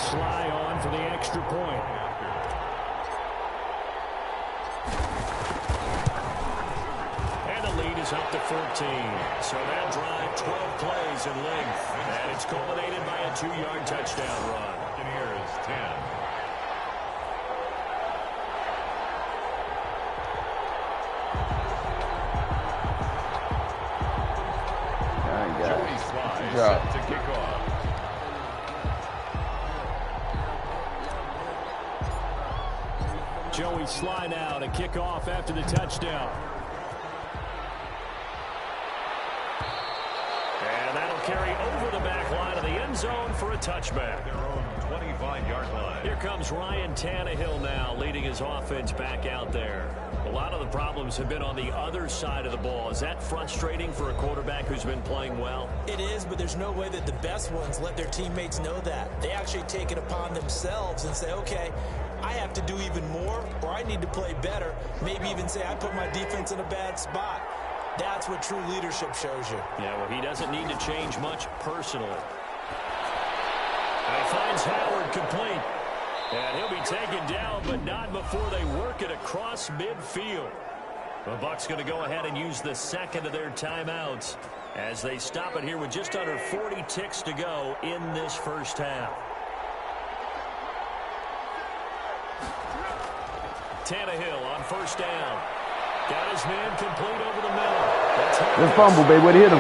[SPEAKER 4] Sly on for the extra point. And the lead is up to 14. So that drive, 12 plays in length. And it's culminated by a 2-yard touchdown run.
[SPEAKER 3] Buccaneers 10. Set to kick off.
[SPEAKER 4] Joey Sly now to kick off after the touchdown. supply to the end zone for a touchback.
[SPEAKER 3] Their own 25-yard line.
[SPEAKER 4] Here comes Ryan Tannehill now, leading his offense back out there. A lot of the problems have been on the other side of the ball. Is that frustrating for a quarterback who's been playing well?
[SPEAKER 5] It is, but there's no way that the best ones let their teammates know that. They actually take it upon themselves and say, okay, I have to do even more, or I need to play better. Maybe even say I put my defense in a bad spot. That's what true leadership shows you.
[SPEAKER 4] Yeah, well, he doesn't need to change much personally. And he finds Howard complete. And he'll be taken down, but not before they work it across midfield. The Bucs going to go ahead and use the second of their timeouts as they stop it here with just under 40 ticks to go in this first half. Tannehill on first down. Got his man complete over the middle.
[SPEAKER 1] Good fumble, baby. Way to hit him.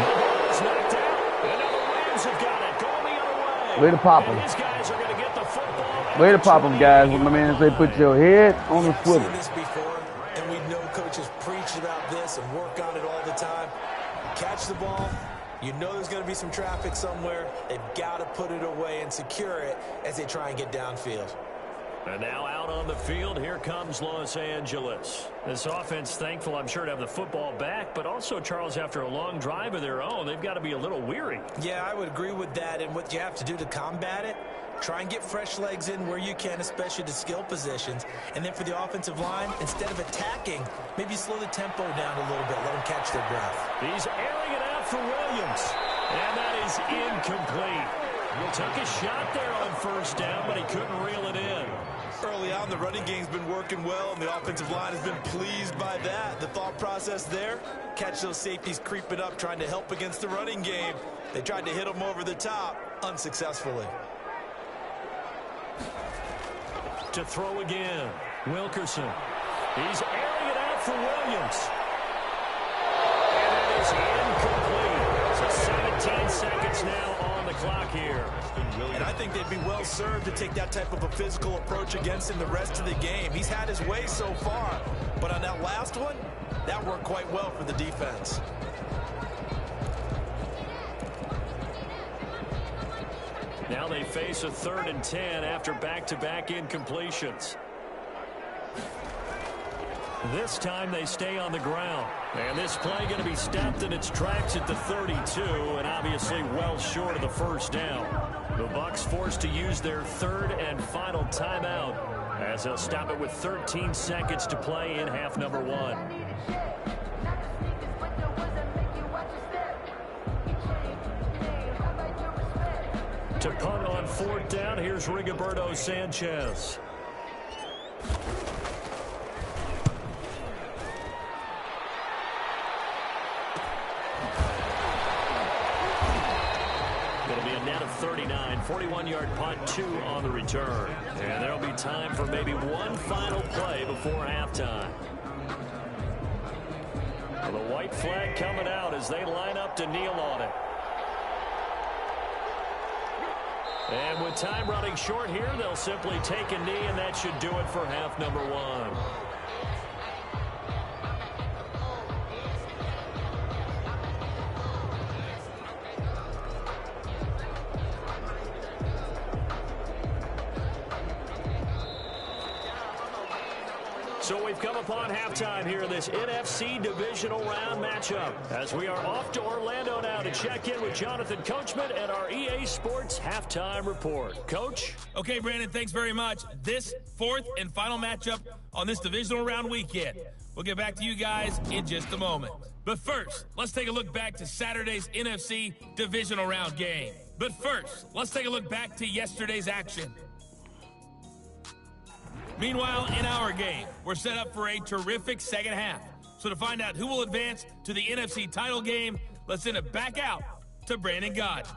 [SPEAKER 4] It's knocked out. And now the Rams have got it. Going the other way.
[SPEAKER 1] Way to pop him.
[SPEAKER 4] And these guys are going to get the football.
[SPEAKER 1] Way to pop him, guys. What my man say, put your head on the
[SPEAKER 5] I've
[SPEAKER 1] swivel.
[SPEAKER 5] seen this before, and we know coaches preach about this and work on it all the time. Catch the ball. You know there's going to be some traffic somewhere. They've got to put it away and secure it as they try and get downfield.
[SPEAKER 4] And now out on the field, here comes Los Angeles. This offense, thankful, I'm sure, to have the football back, but also, Charles, after a long drive of their own, they've got to be a little weary.
[SPEAKER 5] Yeah, I would agree with that, and what you have to do to combat it, try and get fresh legs in where you can, especially the skill positions. And then for the offensive line, instead of attacking, maybe slow the tempo down a little bit, let them catch their breath.
[SPEAKER 4] He's airing it out for Williams, and that is incomplete. He took a shot there on first down, but he couldn't reel it in.
[SPEAKER 6] Early on, the running game's been working well, and the offensive line has been pleased by that. The thought process there, catch those safeties creeping up, trying to help against the running game. They tried to hit them over the top, unsuccessfully.
[SPEAKER 4] To throw again, Wilkerson. He's airing it out for Williams. And it is incomplete. So 17 seconds now on the clock here.
[SPEAKER 6] And I think they'd be well served to take that type of a physical approach against him the rest of the game. He's had his way so far, but on that last one, that worked quite well for the defense.
[SPEAKER 4] Now they face a 3rd and 10 after back-to-back incompletions. This time they stay on the ground. And this play going to be stopped in its tracks at the 32, and obviously well short of the first down. The Bucs forced to use their 3rd and final timeout as they'll stop it with 13 seconds to play in half number 1. To punt on 4th down, here's Rigoberto Sanchez. It'll be a net of 39, 41-yard punt, 2 on the return. And there'll be time for maybe one final play before halftime. Well, the white flag coming out as they line up to kneel on it. And with time running short here, they'll simply take a knee, and that should do it for half number 1. So we've come upon halftime here in this NFC divisional round matchup as we are off to Orlando now to check in with Jonathan Coachman and our EA Sports halftime report. Coach?
[SPEAKER 7] Okay, Brandon, thanks very much. This 4th and final matchup on this divisional round weekend. We'll get back to you guys in just a moment. But first, let's take a look back to Saturday's NFC divisional round game. But first, let's take a look back to yesterday's action. Meanwhile, in our game, we're set up for a terrific second half. So to find out who will advance to the NFC title game, let's send it back out to Brandon Gott.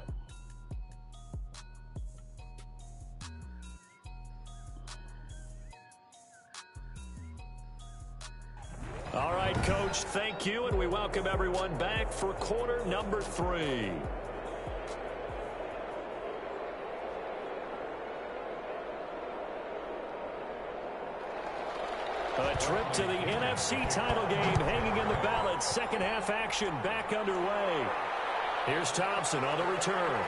[SPEAKER 4] All right, Coach, thank you, and we welcome everyone back for quarter number 3. A trip to the NFC title game hanging in the balance. Second half action back underway. Here's Thompson on the return.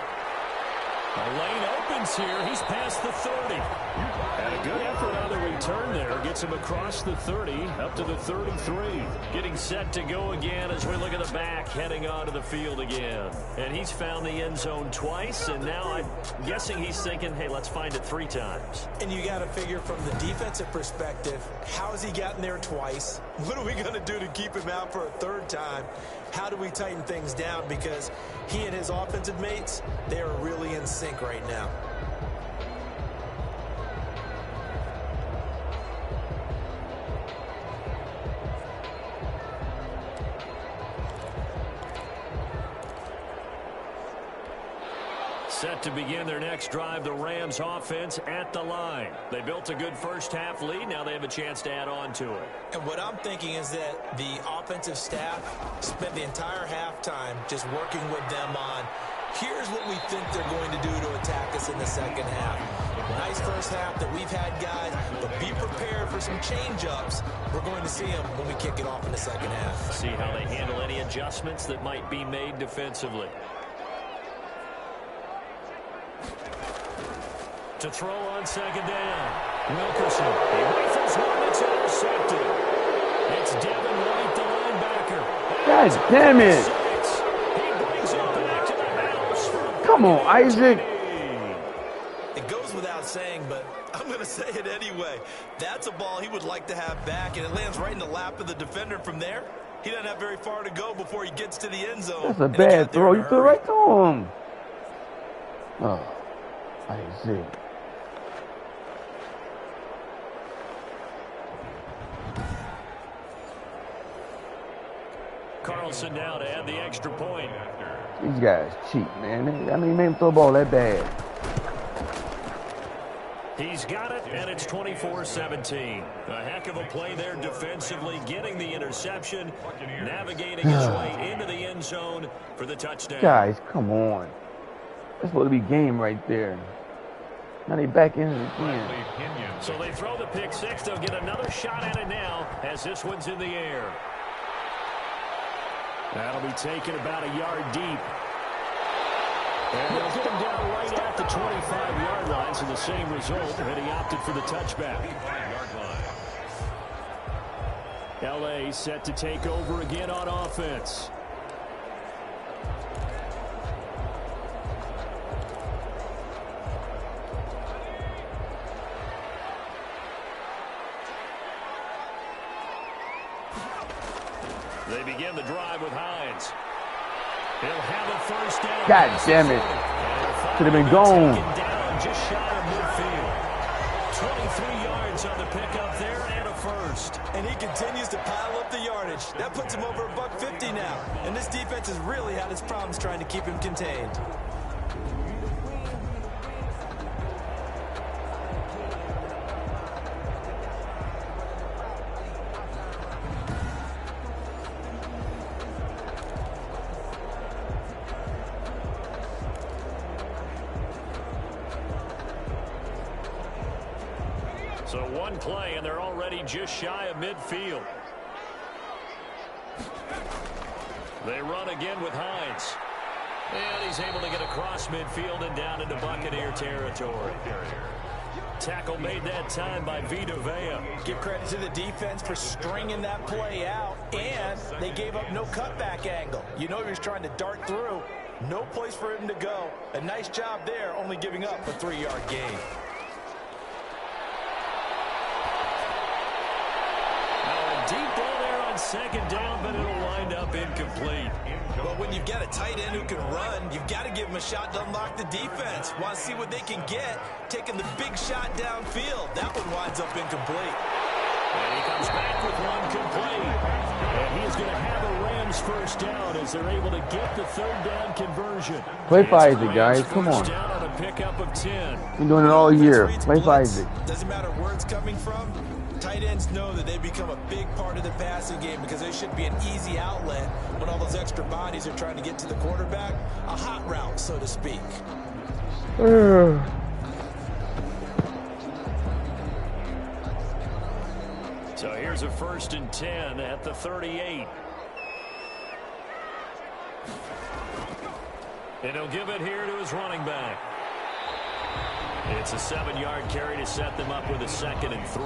[SPEAKER 4] The lane opens here. He's past the 30. And a good effort on the return there. Gets him across the 30, up to the 33. Getting set to go again as we look at the back, heading onto the field again. And he's found the end zone twice, and now I'm guessing he's thinking, hey, let's find it 3 times.
[SPEAKER 5] And you got to figure from the defensive perspective, how has he gotten there twice? What are we going to do to keep him out for a 3rd time? How do we tighten things down? Because he and his offensive mates, they are really in sync right now.
[SPEAKER 4] Set to begin their next drive, the Rams offense at the line. They built a good first-half lead. Now they have a chance to add on to it.
[SPEAKER 5] And what I'm thinking is that the offensive staff spent the entire halftime just working with them on, here's what we think they're going to do to attack us in the second half. Nice first half that we've had, guys, but be prepared for some change-ups. We're going to see them when we kick it off in the second half.
[SPEAKER 4] See how they handle any adjustments that might be made defensively. To throw on second down. Wilkerson. He rifles one that's intercepted. It's Devin White, the linebacker.
[SPEAKER 1] God damn it.
[SPEAKER 4] He brings it back to the house.
[SPEAKER 1] Come on, Isaac.
[SPEAKER 5] It goes without saying, but I'm going to say it anyway. That's a ball he would like to have back, and it lands right in the lap of the defender from there. He doesn't have very far to go before he gets to the end zone.
[SPEAKER 1] That's a bad throw. You threw right to him. Oh, Isaac.
[SPEAKER 4] Carlson now to add the extra point.
[SPEAKER 1] These guys cheat, man. I mean, made him throw the ball that bad.
[SPEAKER 4] He's got it, and it's 24-17. A heck of a play there defensively, getting the interception, navigating his way into the end zone for the touchdown.
[SPEAKER 1] Guys, come on. That's supposed to be game right there. Now they back in it again.
[SPEAKER 4] So they throw the pick six. They'll get another shot at it now as this one's in the air. That'll be taken about a yard deep. And they'll get him down right at the 25-yard line, so the same result, and he opted for the touchback. L.A. set to take over again on offense. They begin the drive with Hines. He'll have a first down.
[SPEAKER 1] God damn it. Should have been gone.
[SPEAKER 4] Down just shy of midfield. 23 yards on the pickup there and a first.
[SPEAKER 5] And he continues to pile up the yardage. That puts him over $150 now. And this defense has really had its problems trying to keep him contained.
[SPEAKER 4] So one play, and they're already just shy of midfield. They run again with Hines. And he's able to get across midfield and down into Buccaneer territory. Tackle made that time by Vita Vea.
[SPEAKER 5] Give credit to the defense for stringing that play out, and they gave up no cutback angle. You know he was trying to dart through. No place for him to go. A nice job there, only giving up a 3-yard gain.
[SPEAKER 4] Deep ball there on second down, but it'll wind up incomplete.
[SPEAKER 5] Well, when you've got a tight end who can run, you've got to give him a shot to unlock the defense. Want to see what they can get, taking the big shot downfield. That one winds up incomplete.
[SPEAKER 4] And he comes back with one complete. And he is going to have a Rams first down as they're able to get the third down conversion.
[SPEAKER 1] Play for Isaac, guys. Come on.
[SPEAKER 4] Down on a pickup of 10.
[SPEAKER 1] Been doing it all year. Play for Isaac.
[SPEAKER 5] Doesn't matter where it's coming from. Tight ends know that they become a big part of the passing game because they should be an easy outlet when all those extra bodies are trying to get to the quarterback. A hot route, so to speak.
[SPEAKER 4] So here's a 1st and 10 at the 38. And he'll give it here to his running back. It's a 7-yard carry to set them up with a 2nd and 3.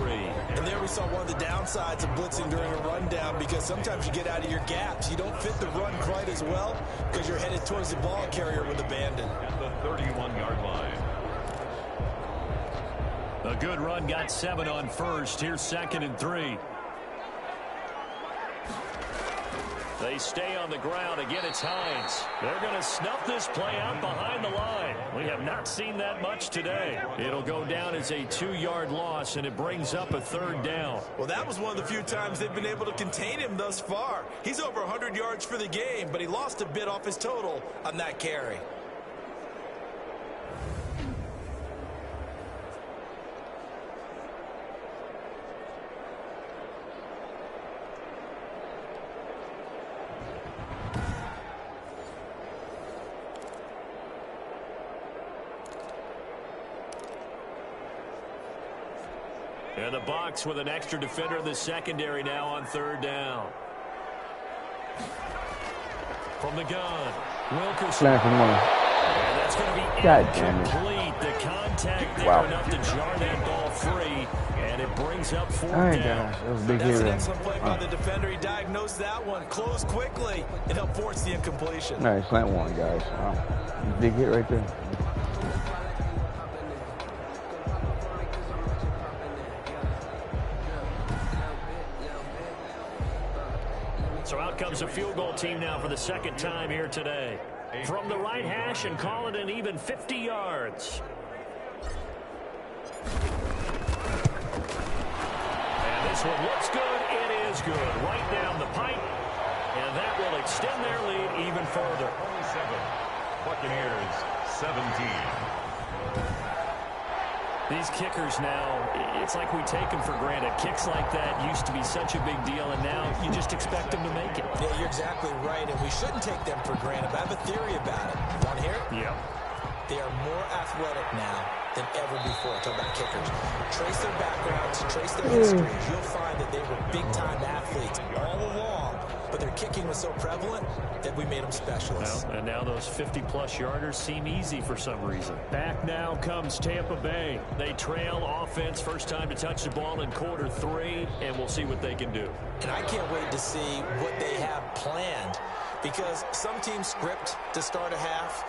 [SPEAKER 6] And there we saw one of the downsides of blitzing during a rundown, because sometimes you get out of your gaps. You don't fit the run quite as well because you're headed towards the ball carrier with abandon.
[SPEAKER 3] At the 31-yard line.
[SPEAKER 4] A good run got 7 on first. Here's 2nd and 3. They stay on the ground. Again, it's Hines. They're going to snuff this play out behind the line. We have not seen that much today. It'll go down as a 2-yard loss, and it brings up a 3rd down.
[SPEAKER 6] Well, that was one of the few times they've been able to contain him thus far. He's over 100 yards for the game, but he lost a bit off his total on that carry.
[SPEAKER 4] And the Bucs with an extra defender in the secondary now on 3rd down. From the gun, Wilkerson. And that's going to be incomplete. The contact there enough to jar that ball free. And it brings up 4th down.
[SPEAKER 1] That was a big
[SPEAKER 6] That's
[SPEAKER 1] hit.
[SPEAKER 6] an excellent play by the defender. He diagnosed that one, closed quickly, and helped force the incompletion.
[SPEAKER 1] All right, slant one, guys. Wow. Big hit right there.
[SPEAKER 4] So out comes a field goal team now for the 2nd time here today. From the right hash, and call it an even 50 yards. And this one looks good. It is good. Right down the pipe. And that will extend their lead even further.
[SPEAKER 3] 27. Buccaneers 17.
[SPEAKER 4] These kickers now, it's like we take them for granted. Kicks like that used to be such a big deal, and now you just expect them to make it.
[SPEAKER 6] Yeah, you're exactly right, and we shouldn't take them for granted. But I have a theory about it. Want to hear it?
[SPEAKER 4] Yep.
[SPEAKER 6] They are more athletic now than ever before. Talk about kickers. Trace their backgrounds, trace their histories. You'll find that they were big-time athletes all along, but their kicking was so prevalent that we made them specialists.
[SPEAKER 4] Well, and now those 50-plus yarders seem easy for some reason. Back now comes Tampa Bay. They trail offense, first time to touch the ball in quarter 3, and we'll see what they can do.
[SPEAKER 6] And I can't wait to see what they have planned, because some teams script to start a half.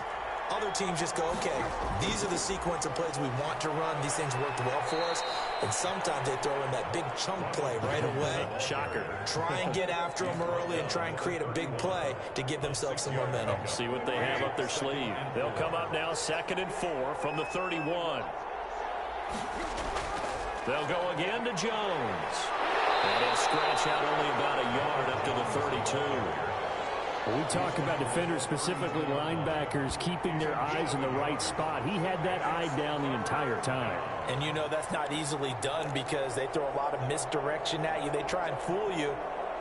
[SPEAKER 6] Other teams just go, okay, these are the sequence of plays we want to run. These things worked well for us. And sometimes they throw in that big chunk play right away.
[SPEAKER 4] Shocker.
[SPEAKER 6] Try and get after them early and try and create a big play to give themselves some momentum.
[SPEAKER 4] See what they have up their sleeve. They'll come up now 2nd and 4 from the 31. They'll go again to Jones. And they'll scratch out only about a yard up to the 32. We talk about defenders, specifically linebackers, keeping their eyes in the right spot. He had that eye down the entire time.
[SPEAKER 6] And you know that's not easily done because they throw a lot of misdirection at you. They try and fool you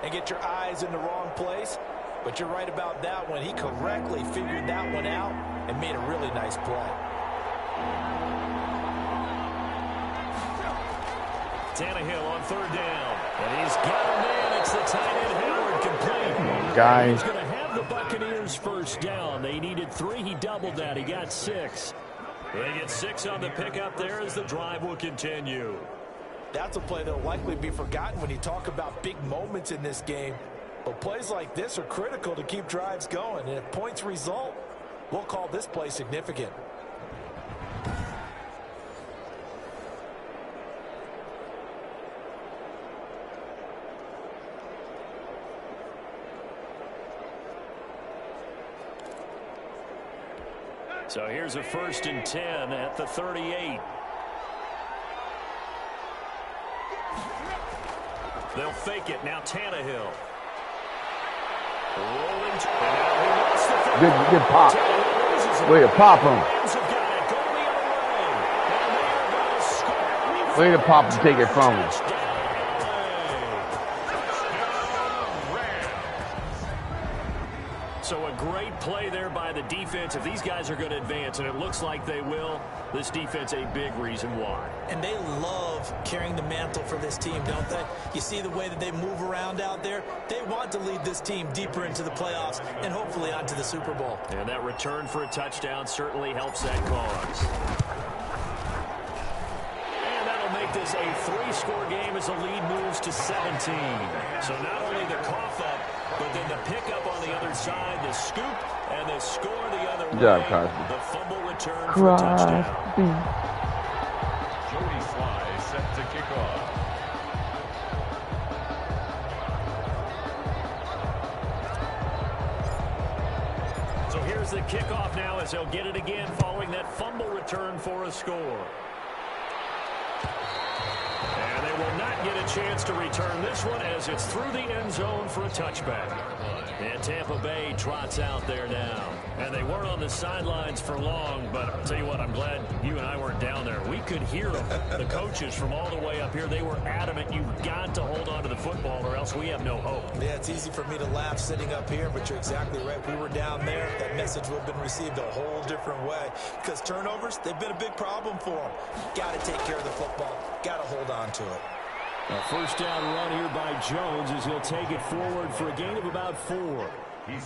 [SPEAKER 6] and get your eyes in the wrong place. But you're right about that one. He correctly figured that one out and made a really nice play.
[SPEAKER 4] Tannehill on 3rd down. And he's got a man. It's the tight end, Howard, complete.
[SPEAKER 1] Guys.
[SPEAKER 4] He's going to have the Buccaneers 1st down. They needed 3. He doubled that. He got 6. They get 6 on the pickup there as the drive will continue.
[SPEAKER 6] That's a play that will likely be forgotten when you talk about big moments in this game. But plays like this are critical to keep drives going. And if points result, we'll call this play significant.
[SPEAKER 4] So here's a 1st and 10 at the 38. They'll fake it. Now Tannehill. Rolling.
[SPEAKER 1] Good pop. Way to pop him. Way to pop and take it from him.
[SPEAKER 4] So a great play there by the defense. If these guys are going to advance, and it looks like they will, this defense a big reason why.
[SPEAKER 6] And they love carrying the mantle for this team, don't they? You see the way that they move around out there? They want to lead this team deeper into the playoffs and hopefully onto the Super Bowl.
[SPEAKER 4] And that return for a touchdown certainly helps that cause. is a 3-score game as the lead moves to 17. So not only the cough up, but then the pickup on the other side, the scoop, and the score the other way.
[SPEAKER 1] Good job, Cosby.
[SPEAKER 4] The fumble return for a touchdown.
[SPEAKER 3] Joey Sly set to kick off.
[SPEAKER 4] So here's the kickoff now as they'll get it again following that fumble return for a score. And they will not get a chance to return this one as it's through the end zone for a touchback. And Tampa Bay trots out there now. And they weren't on the sidelines for long, but I'll tell you what, I'm glad you and I weren't down there. We could hear them. The coaches from all the way up here, they were adamant. You've got to hold on to the football or else we have no hope.
[SPEAKER 5] Yeah, it's easy for me to laugh sitting up here, but you're exactly right. We were down there. That message would have been received a whole different way because turnovers, they've been a big problem for them. Got to take care of the football. Got to hold on to it.
[SPEAKER 4] A first down run here by Jones as he'll take it forward for a gain of about 4.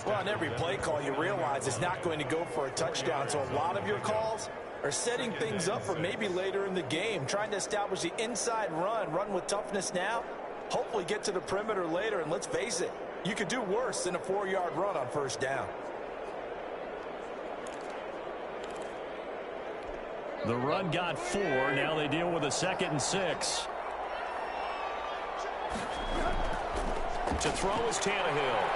[SPEAKER 6] Well, on every play call, you realize it's not going to go for a touchdown, so a lot of your calls are setting things up for maybe later in the game, trying to establish the inside run with toughness now, hopefully get to the perimeter later, and let's face it, you could do worse than a 4-yard run on first down.
[SPEAKER 4] The run got 4. Now they deal with a 2nd and 6. To throw is Tannehill.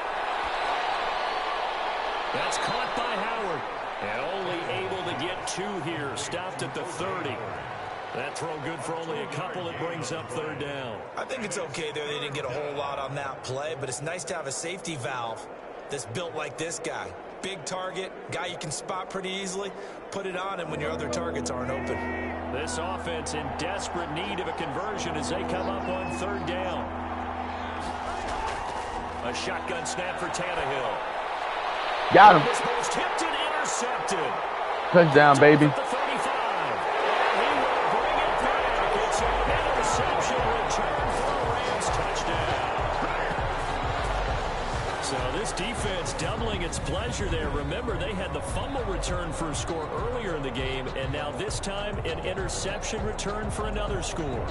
[SPEAKER 4] That's caught by Howard. And only able to get 2 here. Stopped at the 30. That throw good for only a couple. It brings up 3rd down.
[SPEAKER 5] I think it's okay there. They didn't get a whole lot on that play, but it's nice to have a safety valve that's built like this guy. Big target, guy you can spot pretty easily. Put it on him when your other targets aren't open.
[SPEAKER 4] This offense in desperate need of a conversion as they come up on 3rd down. A shotgun snap for Tannehill.
[SPEAKER 1] Got him.
[SPEAKER 4] This ball's tipped and intercepted.
[SPEAKER 1] Touchdown, baby.
[SPEAKER 4] At the 35. And he will bring it back. It's an interception return for a Rams touchdown. So this defense doubling its pleasure there. Remember, they had the fumble return for a score earlier in the game, and now this time an interception return for another score.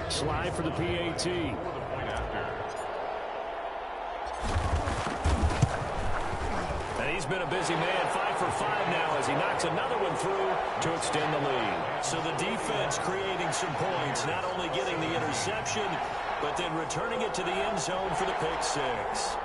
[SPEAKER 4] Slide for the PAT. And he's been a busy man, 5 for 5 now as he knocks another one through to extend the lead. So the defense creating some points, not only getting the interception, but then returning it to the end zone for the pick 6.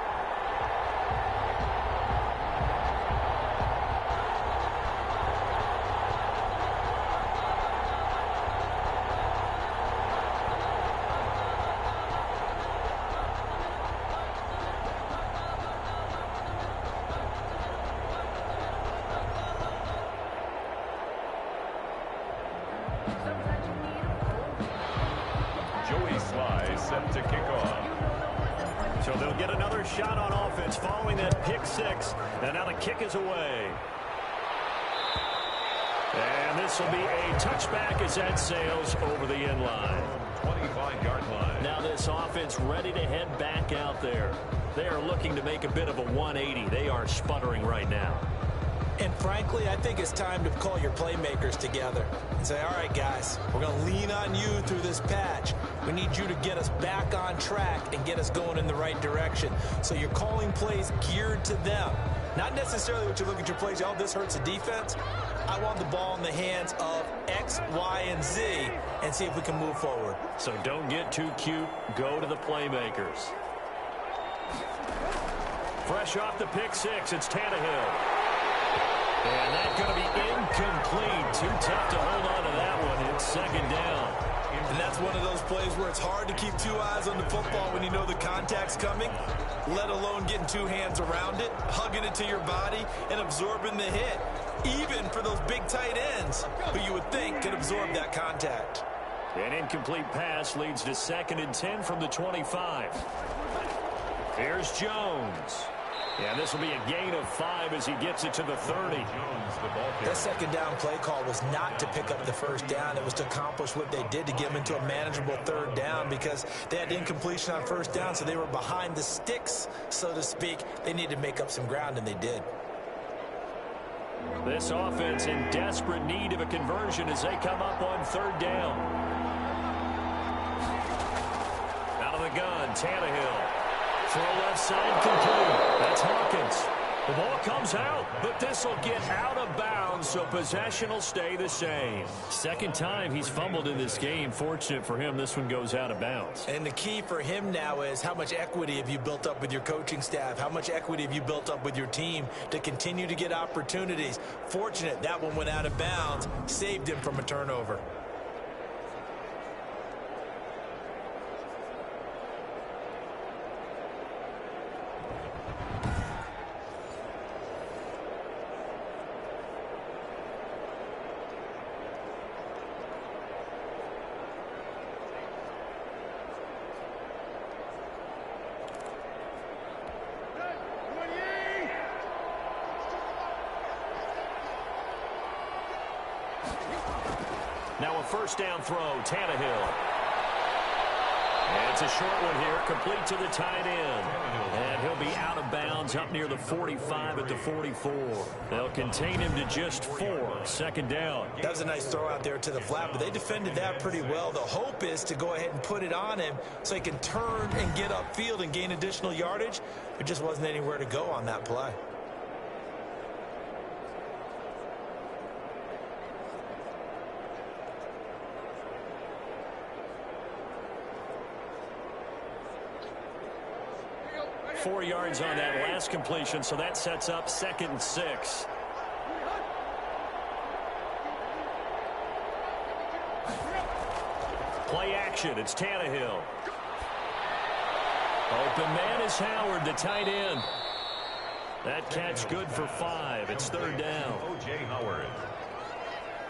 [SPEAKER 3] Joey Sly set to kick off.
[SPEAKER 4] So they'll get another shot on offense following that pick 6. And now the kick is away. And this will be a touchback as that sails over the end line.
[SPEAKER 3] 25-yard line.
[SPEAKER 4] Now this offense ready to head back out there. They are looking to make a bit of a 180. They are sputtering right now.
[SPEAKER 5] And frankly, I think it's time to call your playmakers together and say, all right, guys, we're going to lean on you through this patch. We need you to get us back on track and get us going in the right direction. So you're calling plays geared to them. Not necessarily what you look at your plays, oh, this hurts the defense. I want the ball in the hands of X, Y, and Z and see if we can move forward.
[SPEAKER 4] So don't get too cute. Go to the playmakers. Fresh off the pick 6, it's Tannehill. And that's going to be incomplete. Too tough to hold on to that one. It's 2nd down.
[SPEAKER 5] And that's one of those plays where it's hard to keep 2 eyes on the football when you know the contact's coming, let alone getting 2 hands around it, hugging it to your body, and absorbing the hit. Even for those big tight ends who you would think could absorb that contact.
[SPEAKER 4] An incomplete pass leads to 2nd and 10 from the 25. Here's Jones. Yeah, this will be a gain of 5 as he gets it to the 30.
[SPEAKER 6] That second down play call was not to pick up the first down. It was to accomplish what they did to get them into a manageable 3rd down because they had incompletion on 1st down, so they were behind the sticks, so to speak. They needed to make up some ground, and they did.
[SPEAKER 4] This offense in desperate need of a conversion as they come up on 3rd down. Out of the gun, Tannehill. Throw left side complete. That's Hawkins. The ball comes out, but this will get out of bounds, so possession will stay the same. 2nd time he's fumbled in this game. Fortunate for him, this one goes out of bounds.
[SPEAKER 6] And the key for him now is how much equity have you built up with your coaching staff? How much equity have you built up with your team to continue to get opportunities? Fortunate that one went out of bounds, saved him from a turnover.
[SPEAKER 4] Now a 1st down throw, Tannehill. And it's a short one here, complete to the tight end. And he'll be out of bounds up near the 45 at the 44. They'll contain him to just 4, 2nd down.
[SPEAKER 6] That was a nice throw out there to the flat, but they defended that pretty well. The hope is to go ahead and put it on him so he can turn and get upfield and gain additional yardage. There just wasn't anywhere to go on that play.
[SPEAKER 4] Four yards on that last completion, so that sets up 2nd and 6. Play action, it's Tannehill. Open man is Howard, the tight end. That catch good for 5. It's 3rd down.
[SPEAKER 3] O.J. Howard.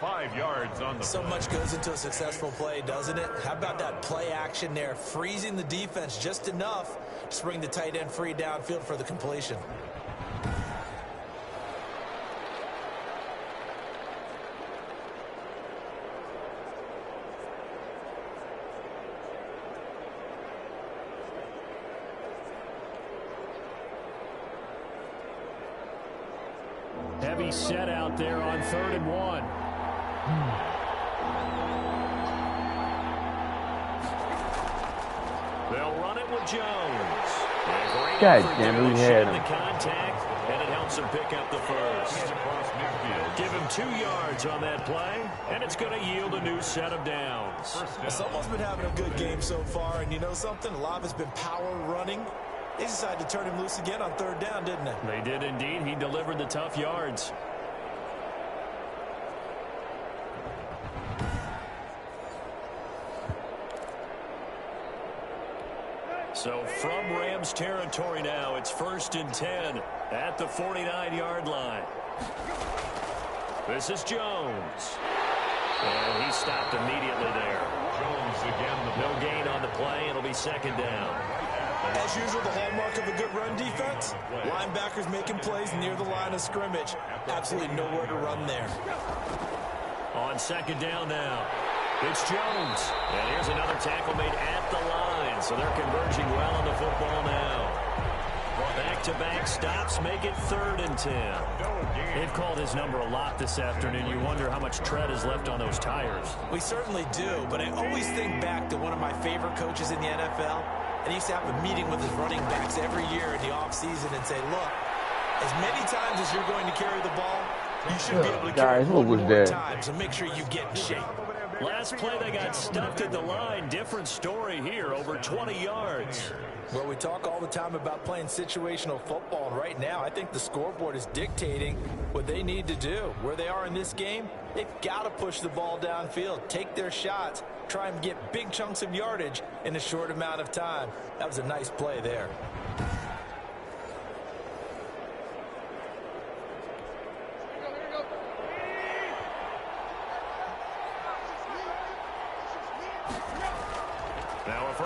[SPEAKER 3] 5 yards on the
[SPEAKER 6] So much goes into a successful play, doesn't it? How about that play action there, freezing the defense just enough to bring the tight end free downfield for the completion.
[SPEAKER 4] Heavy set out there on 3rd and 1. They'll run it with Jones.
[SPEAKER 1] God damn it, we had him.
[SPEAKER 4] The contact, and it helps him pick up the 1st. Give him 2 yards on that play, and it's going to yield a new set of downs.
[SPEAKER 6] Someone's been having a good game so far, and you know something? A lot of it's been power running. They decided to turn him loose again on 3rd down, didn't they?
[SPEAKER 4] They did indeed. He delivered the tough yards. So from Rams territory now, it's 1st and 10 at the 49-yard line. This is Jones. And he stopped immediately there.
[SPEAKER 3] Jones again.
[SPEAKER 4] No gain on the play. It'll be 2nd down.
[SPEAKER 6] As usual, the hallmark of a good run defense, linebackers making plays near the line of scrimmage. Absolutely nowhere to run there.
[SPEAKER 4] On 2nd down now, it's Jones. And here's another tackle made at the line. So they're converging well on the football now. Back-to-back stops make it 3rd and 10. They've called his number a lot this afternoon. You wonder how much tread is left on those tires.
[SPEAKER 6] We certainly do, but I always think back to one of my favorite coaches in the NFL. And he used to have a meeting with his running backs every year in the offseason and say, look, as many times as you're going to carry the ball, you should be able to carry it one more time, so make sure you get in shape.
[SPEAKER 4] Last play, they got stuffed at the line. Different story here, over 20 yards.
[SPEAKER 6] Well, we talk all the time about playing situational football, and right now I think the scoreboard is dictating what they need to do. Where they are in this game, they've got to push the ball downfield, take their shots, try and get big chunks of yardage in a short amount of time. That was a nice play there.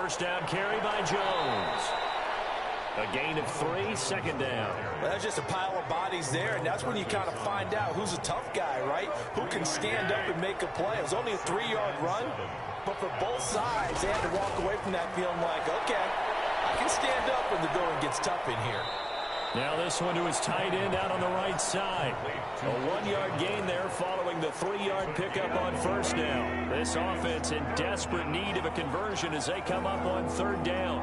[SPEAKER 4] first down carry by Jones. A gain of 3, second down.
[SPEAKER 6] Well, that's just a pile of bodies there, and that's when you kind of find out who's a tough guy, right? Who can stand up and make a play. It was only a 3-yard run, but for both sides, they had to walk away from that feeling like, okay, I can stand up when the going gets tough in here.
[SPEAKER 4] Now this one to his tight end out on the right side. A 1-yard gain there following the 3-yard pickup on first down. This offense in desperate need of a conversion as they come up on third down.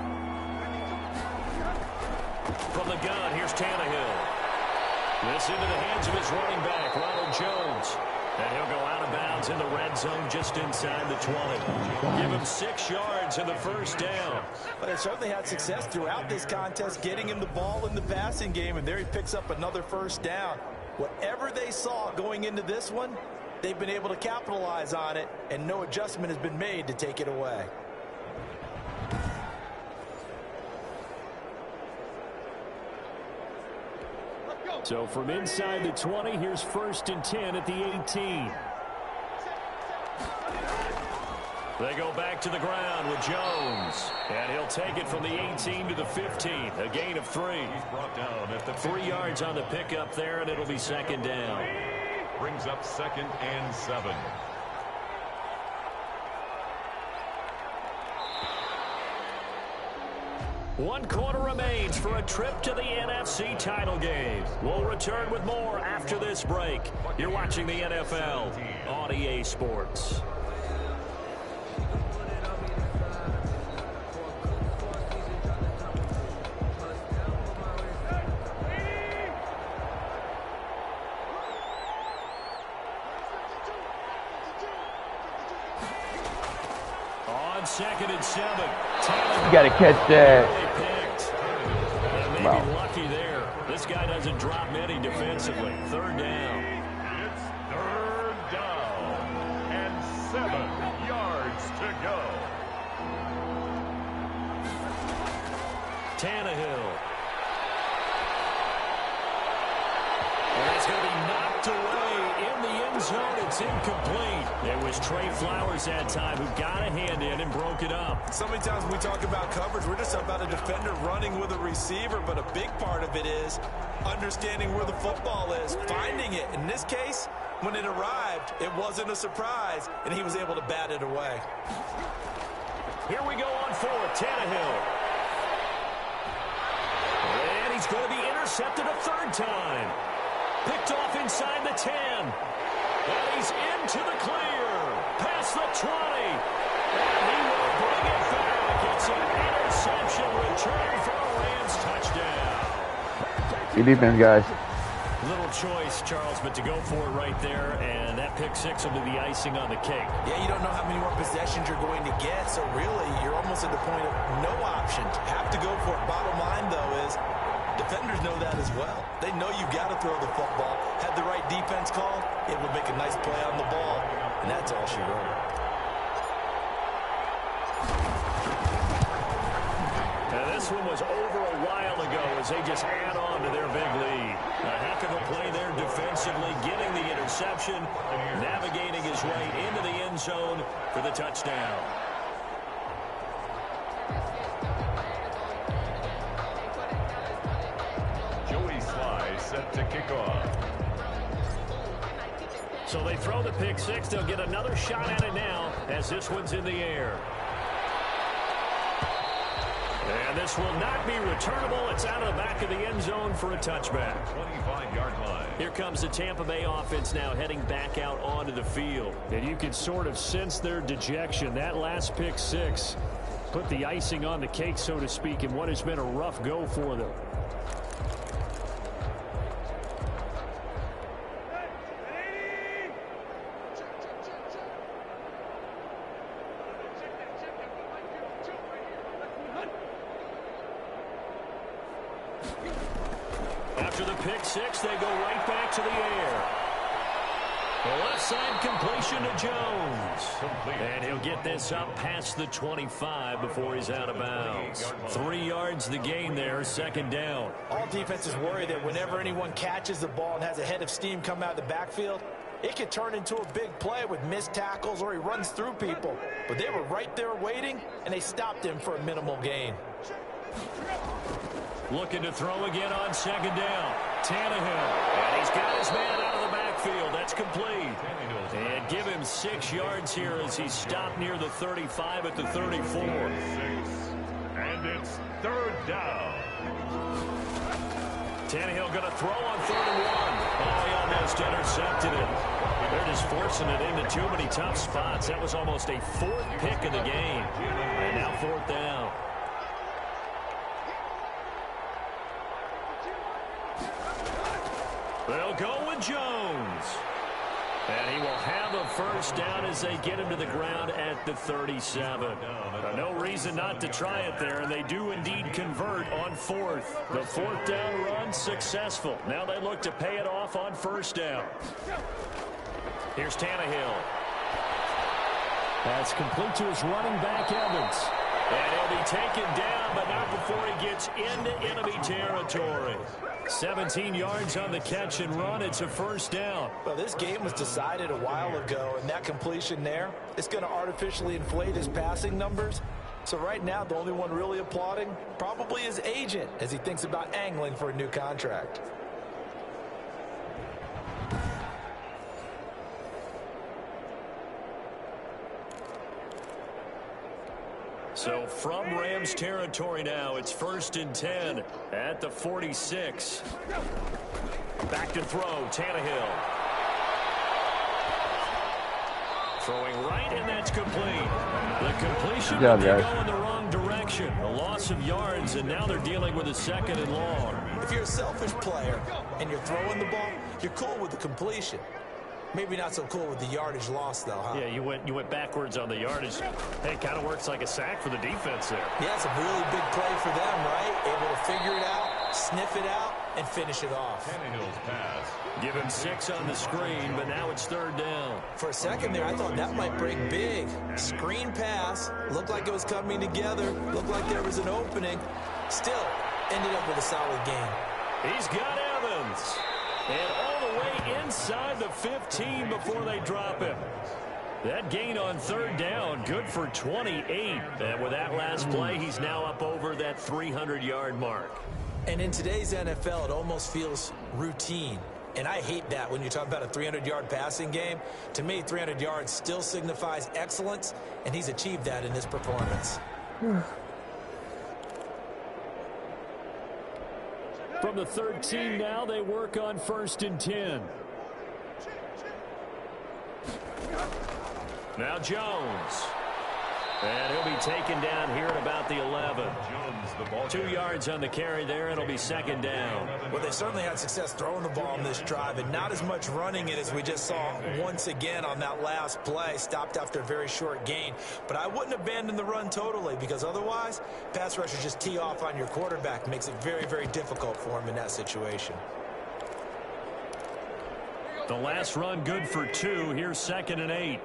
[SPEAKER 4] From the gun, here's Tannehill. This into the hands of his running back, Ronald Jones. And he'll go out of bounds in the red zone just inside the 20. Give him 6 yards in the first down.
[SPEAKER 6] But they certainly had success throughout this contest, getting him the ball in the passing game, and there he picks up another first down. Whatever they saw going into this one, they've been able to capitalize on it, and no adjustment has been made to take it away.
[SPEAKER 4] So from inside the 20, here's 1st and 10 at the 18. They go back to the ground with Jones. And he'll take it from the 18 to the 15. A gain of 3.
[SPEAKER 3] He's brought down at the
[SPEAKER 4] 3 yards on the pickup there, and it'll be second down.
[SPEAKER 3] Brings up 2nd and 7.
[SPEAKER 4] One quarter remains for a trip to the NFC title game. We'll return with more after this break. You're watching the NFL on EA Sports. On 2nd and 7.
[SPEAKER 1] You got to catch that.
[SPEAKER 4] Maybe lucky there. This guy doesn't drop many defensively. Third down.
[SPEAKER 3] It's 3rd down and 7 yards to go.
[SPEAKER 4] Tannehill. And it's going to be knocked away in the end zone. It's incomplete. It was Trey Flowers that time who got a hand in and broke it up.
[SPEAKER 6] So many times when we talk about coverage, we're just about a defender running with a receiver, but a big part of it is understanding where the football is, finding it. In this case, when it arrived, it wasn't a surprise, and he was able to bat it away.
[SPEAKER 4] Here we go on 4th, Tannehill. And he's going to be intercepted a 3rd time. Picked off inside the 10. And he's into the clear. Past the 20. And he will bring it back. It's an interception return for a Rams touchdown.
[SPEAKER 1] Good defense, guys.
[SPEAKER 4] Little choice, Charles, but to go for it right there, and that pick 6 will be the icing on the cake.
[SPEAKER 6] Yeah, you don't know how many more possessions you're going to get, so really you're almost at the point of no option. Have to go for it. Bottom line, though, is defenders know that as well. They know you got to throw the football. Had the right defense called, it would make a nice play on the ball, and that's all she wrote.
[SPEAKER 4] Now this one was over a while ago as they just add on to their big lead. A heck of a play there defensively, getting the interception, navigating his way into the end zone for the touchdown.
[SPEAKER 3] Set to kick off.
[SPEAKER 4] So they throw the pick 6. They'll get another shot at it now as this one's in the air. And this will not be returnable. It's out of the back of the end zone for a touchback.
[SPEAKER 3] 25-yard line.
[SPEAKER 4] Here comes the Tampa Bay offense now heading back out onto the field. And you can sort of sense their dejection. That last pick 6 put the icing on the cake, so to speak, in what has been a rough go for them. After the pick 6, they go right back to the air. The left side completion to Jones. And he'll get this up past the 25 before he's out of bounds. 3 yards the gain there, second down.
[SPEAKER 6] All defenses worry that whenever anyone catches the ball and has a head of steam come out of the backfield, It could turn into a big play with missed tackles or he runs through people. But they were right there waiting, and they stopped him for a minimal gain.
[SPEAKER 4] Looking to throw again on second down. Tannehill. And he's got his man out of the backfield. That's complete. And give him 6 yards here as he's stopped near the 35 at the 34.
[SPEAKER 3] And it's third down.
[SPEAKER 4] Tannehill going to throw on 3rd and 1. Oh, he almost intercepted it. They're just forcing it into too many tough spots. That was almost a 4th pick of the game. And now 4th down. They'll go with Jones. And he will have a first down as they get him to the ground at the 37. No reason not to try it there, and they do indeed convert on 4th. The 4th down run successful. Now they look to pay it off on 1st down. Here's Tannehill. That's complete to his running back, Evans. And he'll be taken down, but not before he gets into enemy territory. 17 yards on the catch and run. It's a first down.
[SPEAKER 6] Well, this game was decided a while ago, and that completion there is going to artificially inflate his passing numbers. So right now, the only one really applauding probably his agent as he thinks about angling for a new contract.
[SPEAKER 4] So from Rams territory now, it's 1st and 10 at the 46. Back to throw, Tannehill. Throwing right, and that's complete. The completion did go in the wrong direction. A loss of yards, and now they're dealing with a 2nd and long.
[SPEAKER 6] If you're a selfish player and you're throwing the ball, you're cool with the completion. Maybe not so cool with the yardage loss, though, huh?
[SPEAKER 4] Yeah, you went backwards on the yardage. Hey, kind of works like a sack for the defense there.
[SPEAKER 6] Yeah, it's a really big play for them, right? Able to figure it out, sniff it out, and finish it off.
[SPEAKER 3] Tannehill's pass.
[SPEAKER 4] Give him 6 on the screen, but now it's 3rd down.
[SPEAKER 6] For a second there, I thought that might break big. Screen pass, looked like it was coming together, looked like there was an opening. Still, ended up with a solid game.
[SPEAKER 4] He's got Evans. And all the way inside the 15 before they drop him. That gain on 3rd down, good for 28. And with that last play, he's now up over that 300-yard mark.
[SPEAKER 6] And in today's NFL, it almost feels routine. And I hate that when you talk about a 300-yard passing game. To me, 300 yards still signifies excellence, and he's achieved that in this performance.
[SPEAKER 4] From the 13 now, they work on 1st and 10. Now Jones. And he'll be taken down here at about the 11.
[SPEAKER 3] Jones, the ball
[SPEAKER 4] 2 yards on the carry there, and it'll be 2nd down.
[SPEAKER 6] Well, they certainly had success throwing the ball in this drive, and not as much running it as we just saw once again on that last play. Stopped after a very short gain. But I wouldn't abandon the run totally, because otherwise, pass rushers just tee off on your quarterback. Makes it very, very difficult for him in that situation.
[SPEAKER 4] The last run good for 2. Here's 2nd and 8.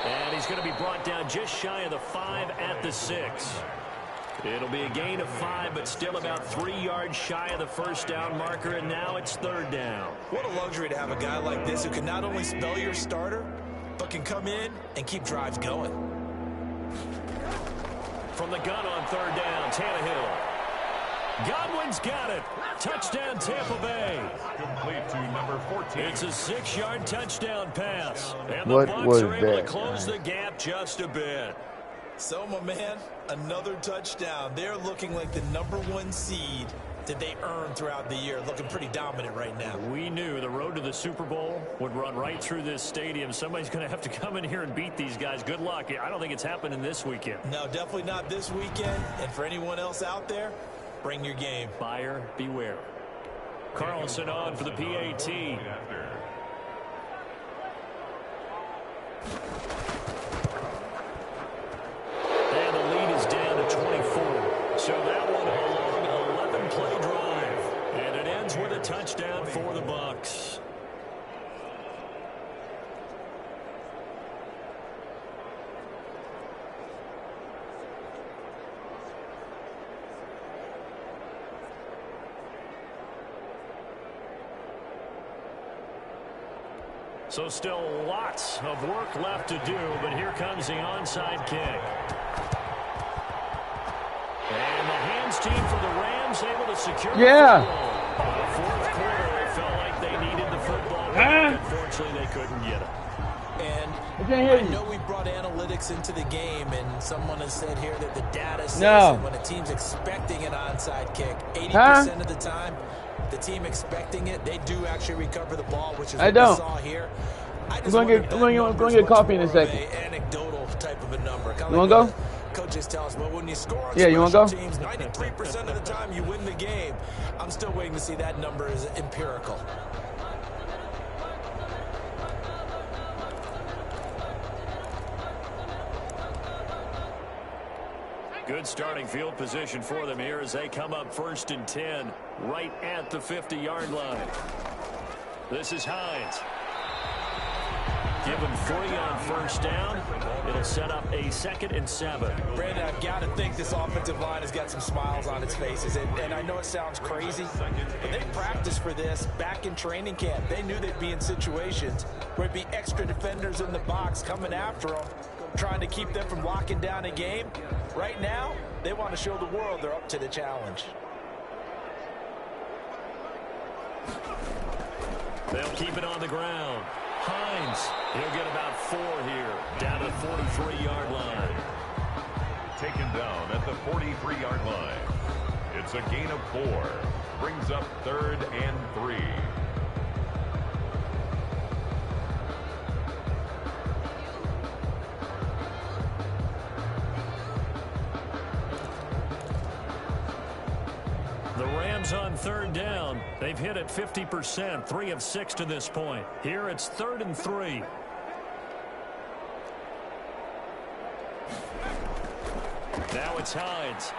[SPEAKER 4] And he's going to be brought down just shy of the 5 at the 6. It'll be a gain of 5, but still about 3 yards shy of the first down marker, and now it's 3rd down.
[SPEAKER 6] What a luxury to have a guy like this who can not only spell your starter, but can come in and keep drives going.
[SPEAKER 4] From the gun on 3rd down, Tannehill. Godwin's got it. Touchdown, Tampa Bay.
[SPEAKER 3] Complete to number 14.
[SPEAKER 4] It's a 6-yard touchdown pass. And the Bucs are able to close the gap just a bit.
[SPEAKER 6] So, my man, another touchdown. They're looking like the #1 seed that they earned throughout the year. Looking pretty dominant right now.
[SPEAKER 4] We knew the road to the Super Bowl would run right through this stadium. Somebody's going to have to come in here and beat these guys. Good luck. I don't think it's happening this weekend.
[SPEAKER 6] No, definitely not this weekend. And for anyone else out there, bring your game.
[SPEAKER 4] Buyer beware. Carlson on for the PAT. And the lead is down to 24. So that one a long 11-play drive. And it ends with a touchdown for the Bucs. So still lots of work left to do, but here comes the onside kick. And the hands team for the Rams able to secure the football. The fourth quarter, it felt like they needed the football, but unfortunately they couldn't get it.
[SPEAKER 5] And I know we brought analytics into the game, and someone has said here that the data says that when a team's expecting an onside kick, 80% of the time, the team expecting it, they do actually recover the ball, which is what we saw here.
[SPEAKER 1] I'm going to get coffee in a second.
[SPEAKER 5] Anecdotal type of a number.
[SPEAKER 1] You want to go?
[SPEAKER 5] Coaches tell us, well, when you score on
[SPEAKER 1] you want to go?
[SPEAKER 5] teams, 93% of the time you win the game. I'm still waiting to see that number is empirical.
[SPEAKER 4] Good starting field position for them here as they come up 1st and 10 right at the 50-yard line. This is Hines. Give him 3 on 1st down. It'll set up a 2nd and 7.
[SPEAKER 6] Brandon, I've got to think this offensive line has got some smiles on its faces. And I know it sounds crazy, but they practiced for this back in training camp. They knew they'd be in situations where it'd be extra defenders in the box coming after them, trying to keep them from locking down a game. Right now, they want to show the world they're up to the challenge.
[SPEAKER 4] They'll keep it on the ground. Hines, he'll get about 4 here, down to the 43-yard line.
[SPEAKER 3] Taken down at the 43-yard line. It's a gain of 4. Brings up 3rd and 3.
[SPEAKER 4] The Rams on 3rd down. They've hit it 50%, 3 of 6 to this point. Here it's 3rd and 3. Now it's Hines.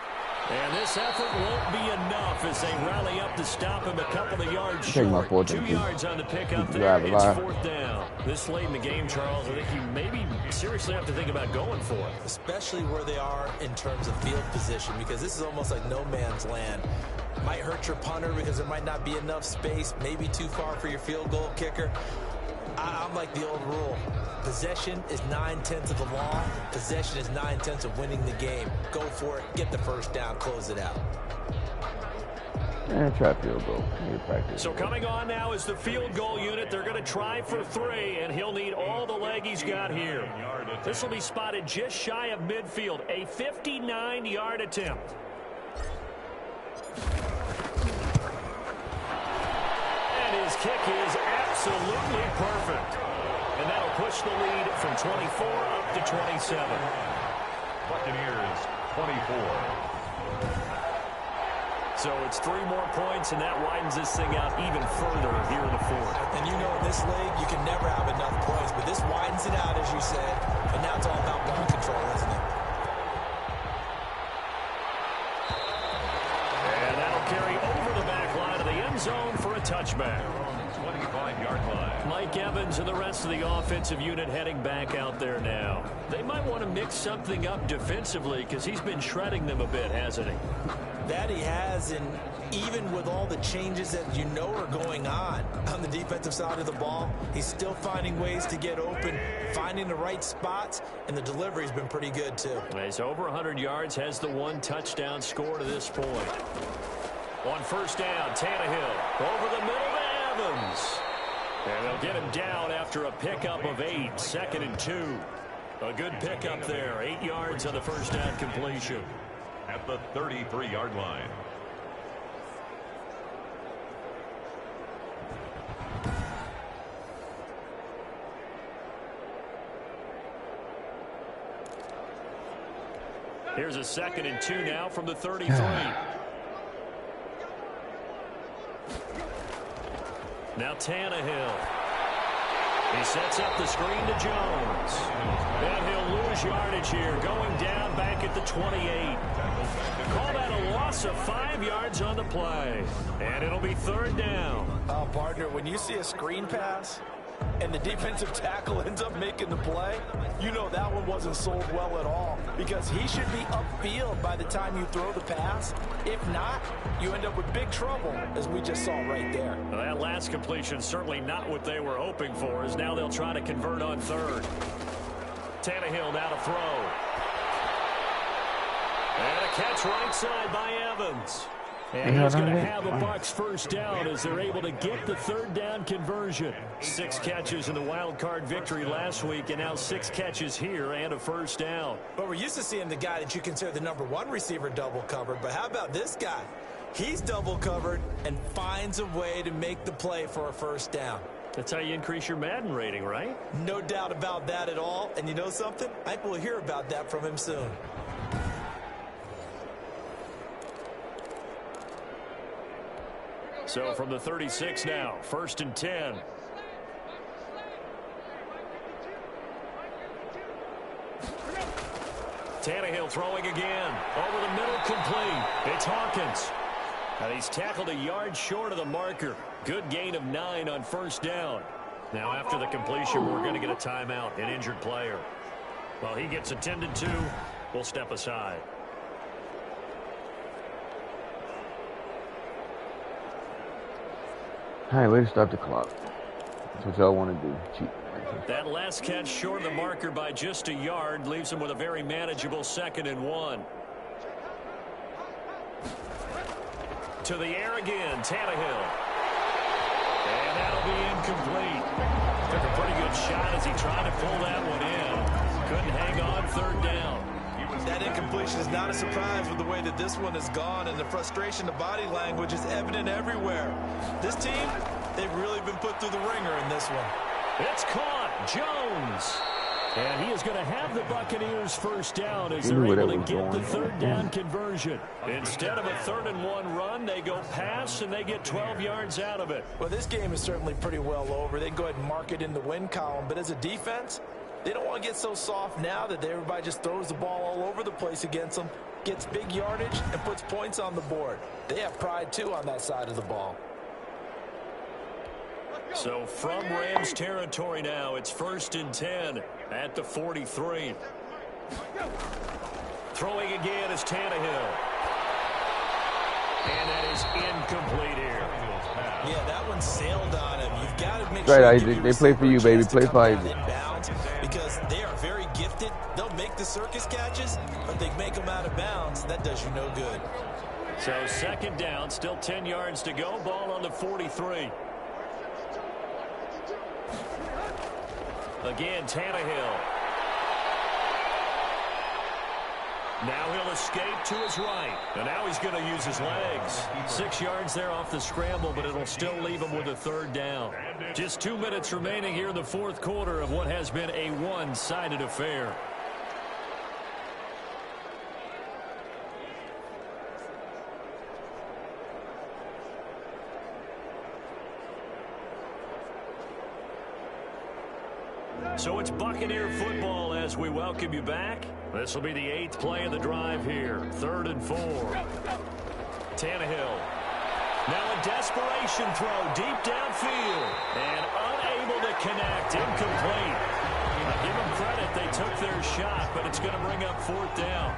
[SPEAKER 4] And this effort won't be enough as they rally up to stop him a couple of yards short. 2 yards on the pickup there. It's 4th down. This late in the game, Charles, I think you maybe seriously have to think about going for it.
[SPEAKER 5] Especially where they are in terms of field position, because this is almost like no man's land. Might hurt your punter because there might not be enough space, maybe too far for your field goal kicker. I'm like the old rule. Possession is 9/10 of the law. Possession is 9/10 of winning the game. Go for it. Get the 1st down. Close it out.
[SPEAKER 1] And try field goal.
[SPEAKER 4] So coming on now is the field goal unit. They're going to try for 3, and he'll need all the leg he's got here. This will be spotted just shy of midfield. A 59-yard attempt. And his kick is absolutely perfect. And that'll push the lead from 24 up to 27.
[SPEAKER 3] Buccaneers 24.
[SPEAKER 4] So it's 3 more points, and that widens this thing out even further here in the 4th.
[SPEAKER 5] And you know, in this league, you can never have enough points, but this widens it out, as you said. And now it's all about ball control, isn't it?
[SPEAKER 4] And that'll carry over the back line of the end zone for a touchback.
[SPEAKER 3] 25-yard line.
[SPEAKER 4] Mike Evans and the rest of the offensive unit heading back out there now. They might want to mix something up defensively because he's been shredding them a bit, hasn't he?
[SPEAKER 5] That he has, and even with all the changes that you know are going on the defensive side of the ball, he's still finding ways to get open, finding the right spots, and the delivery's been pretty good too.
[SPEAKER 4] He's over 100 yards, has the 1 touchdown score to this point. On 1st down, Tannehill over the middle to Evans. And they'll get him down after a pickup of 8, 2nd and 2. A good pickup there, 8 yards on the 1st down completion.
[SPEAKER 3] At the 33-yard line.
[SPEAKER 4] Here's a 2nd and 2 now from the 33. Now Tannehill. He sets up the screen to Jones. And he'll lose yardage here, going down back at the 28. Call that a loss of 5 yards on the play. And it'll be 3rd down.
[SPEAKER 6] Oh, partner, when you see a screen pass, and the defensive tackle ends up making the play, you know that one wasn't sold well at all, because he should be upfield by the time you throw the pass. If not, you end up with big trouble, as we just saw right there.
[SPEAKER 4] Well, that last completion certainly not what they were hoping for, as now they'll try to convert on third. Tannehill now to throw. And a catch right side by Evans. And he's going to have a Bucs first down as they're able to get the third down conversion. 6 catches in the wild card victory last week, and now 6 catches here and a first down.
[SPEAKER 5] But we're used to seeing the guy that you consider the #1 receiver double covered. But how about this guy? He's double covered and finds a way to make the play for a first down.
[SPEAKER 4] That's how you increase your Madden rating, right?
[SPEAKER 5] No doubt about that at all. And you know something? I think we'll hear about that from him soon.
[SPEAKER 4] So from the 36 now, 1st and 10. Tannehill throwing again. Over the middle, complete. It's Hawkins. And he's tackled a yard short of the marker. Good gain of 9 on first down. Now after the completion, we're going to get a timeout, an injured player. Well, he gets attended to. We'll step aside.
[SPEAKER 1] All right, way to start the clock. That's what y'all want to do. Cheat.
[SPEAKER 4] That last catch short of the marker by just a yard leaves him with a very manageable 2nd and 1. To the air again, Tannehill. And that'll be incomplete. Took a pretty good shot as he tried to pull that one in. Couldn't hang on, 3rd down.
[SPEAKER 6] That incompletion is not a surprise with the way that this one has gone, and the frustration, the body language is evident everywhere. This team, they've really been put through the ringer in this one.
[SPEAKER 4] It's caught. Jones. And he is going to have the Buccaneers first down as they're able to get the 3rd down conversion. Instead of a 3rd and 1 run, they go pass and they get 12 yards out of it.
[SPEAKER 6] Well, this game is certainly pretty well over. They go ahead and mark it in the win column, but as a defense, they don't want to get so soft now that everybody just throws the ball all over the place against them, gets big yardage, and puts points on the board. They have pride, too, on that side of the ball.
[SPEAKER 4] So from Rams territory now, it's 1st and 10 at the 43. Throwing again is Tannehill. And that is incomplete here.
[SPEAKER 5] Yeah, that one sailed on him. You've got to make
[SPEAKER 1] sure
[SPEAKER 5] Isaac.
[SPEAKER 1] They play for you, baby. Play for Isaac.
[SPEAKER 5] Because they are very gifted. They'll make the circus catches, but they make them out of bounds. That does you no good.
[SPEAKER 4] So 2nd down, still 10 yards to go. Ball on the 43. Again, Tannehill. Now he'll escape to his right. And now he's going to use his legs. 6 yards there off the scramble, but it'll still leave him with a 3rd down. Just 2 minutes remaining here in the 4th quarter of what has been a one-sided affair. So it's Buccaneer football as we welcome you back. This will be the 8th play of the drive here. 3rd and 4. Tannehill. Now a desperation throw deep downfield. And unable to connect. Incomplete. Now give them credit. They took their shot, but it's going to bring up 4th down.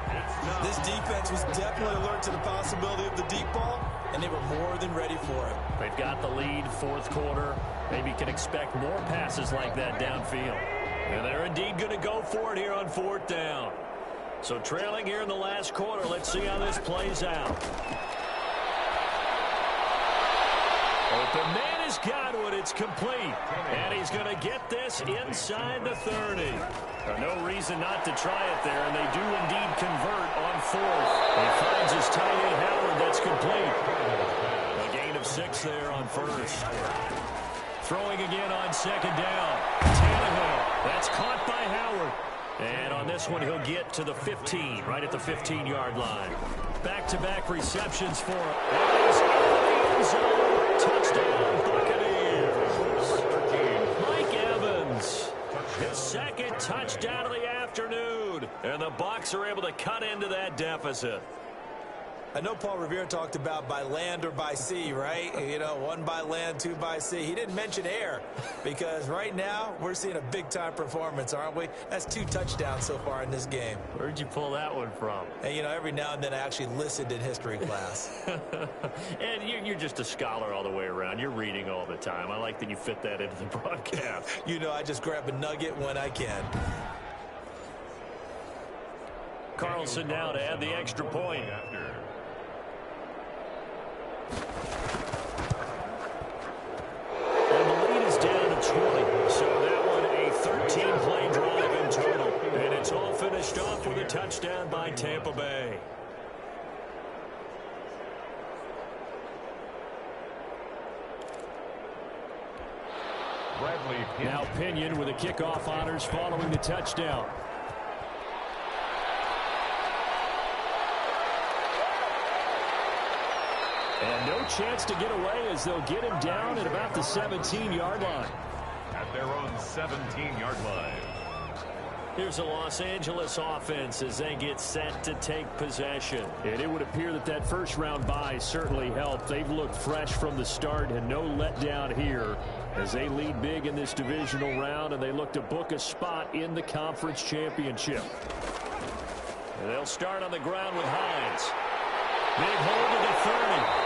[SPEAKER 6] This defense was definitely alert to the possibility of the deep ball, and they were more than ready for it.
[SPEAKER 4] They've got the lead, 4th quarter. Maybe can expect more passes like that downfield. And they're indeed going to go for it here on 4th down. So trailing here in the last quarter. Let's see how this plays out. Open man has got it. It's complete. And he's going to get this inside the 30. No reason not to try it there, and they do indeed convert on 4th. He finds his tight end Howard. That's complete. A gain of 6 there on 1st. Throwing again on 2nd down. Tannehill. That's caught by Howard. And on this one, he'll get to the 15, right at the 15-yard line. Back-to-back receptions for him. Touchdown, Buccaneers. Mike Evans. His 2nd touchdown of the afternoon. And the Bucs are able to cut into that deficit.
[SPEAKER 6] I know Paul Revere talked about by land or by sea, right? You know, 1 by land, 2 by sea. He didn't mention air because right now we're seeing a big-time performance, aren't we? That's 2 touchdowns so far in this game.
[SPEAKER 4] Where'd you pull that one from?
[SPEAKER 6] And, you know, every now and then I actually listened in history class.
[SPEAKER 4] And you're just a scholar all the way around. You're reading all the time. I like that you fit that into the broadcast.
[SPEAKER 6] You know, I just grab a nugget when I can.
[SPEAKER 4] Carlson now to add the extra point. And the lead is down to 20. So that one a 13-play drive in total. And it's all finished off with a touchdown by Tampa Bay. Now Pinion with the kickoff honors following the touchdown. And no chance to get away as they'll get him down at about the 17-yard line.
[SPEAKER 3] At their own 17-yard line.
[SPEAKER 4] Here's the Los Angeles offense as they get set to take possession. And it would appear that that first-round bye certainly helped. They've looked fresh from the start and no letdown here as they lead big in this divisional round and they look to book a spot in the conference championship. And they'll start on the ground with Hines. Big hold to the 30,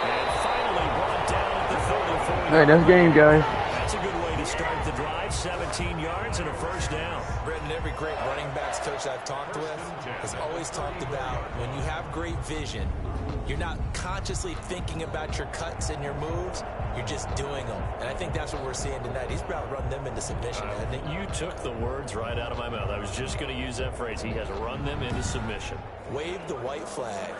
[SPEAKER 4] and finally brought down at the 34.
[SPEAKER 1] Hey, that's game, guys.
[SPEAKER 4] That's a good way to start the drive. 17 yards and a first down.
[SPEAKER 6] Brendan, every great running backs coach I've talked with has always talked about when you have great vision, you're not consciously thinking about your cuts and your moves. You're just doing them. And I think that's what we're seeing tonight. He's about to run them into submission, hasn't he?
[SPEAKER 4] You took the words right out of my mouth. I was just going to use that phrase. He has run them into submission.
[SPEAKER 6] Wave the white flag.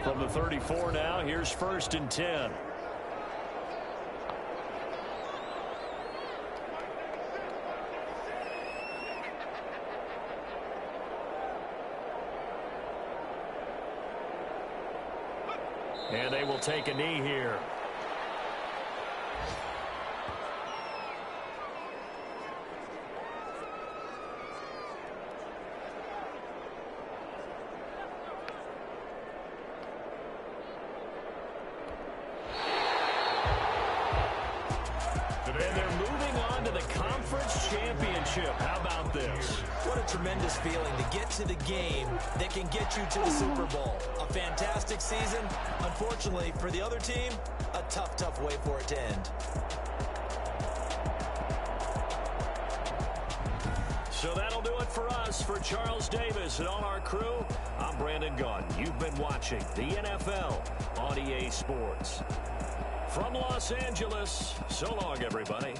[SPEAKER 4] From the 34 now, here's 1st and 10. And they will take a knee here. How about this?
[SPEAKER 6] What a tremendous feeling to get to the game that can get you to the Super Bowl. A fantastic season. Unfortunately, for the other team, a tough, tough way for it to end.
[SPEAKER 4] So that'll do it for us. For Charles Davis and all our crew, I'm Brandon Gaudin. You've been watching the NFL on EA Sports. From Los Angeles, so long, everybody.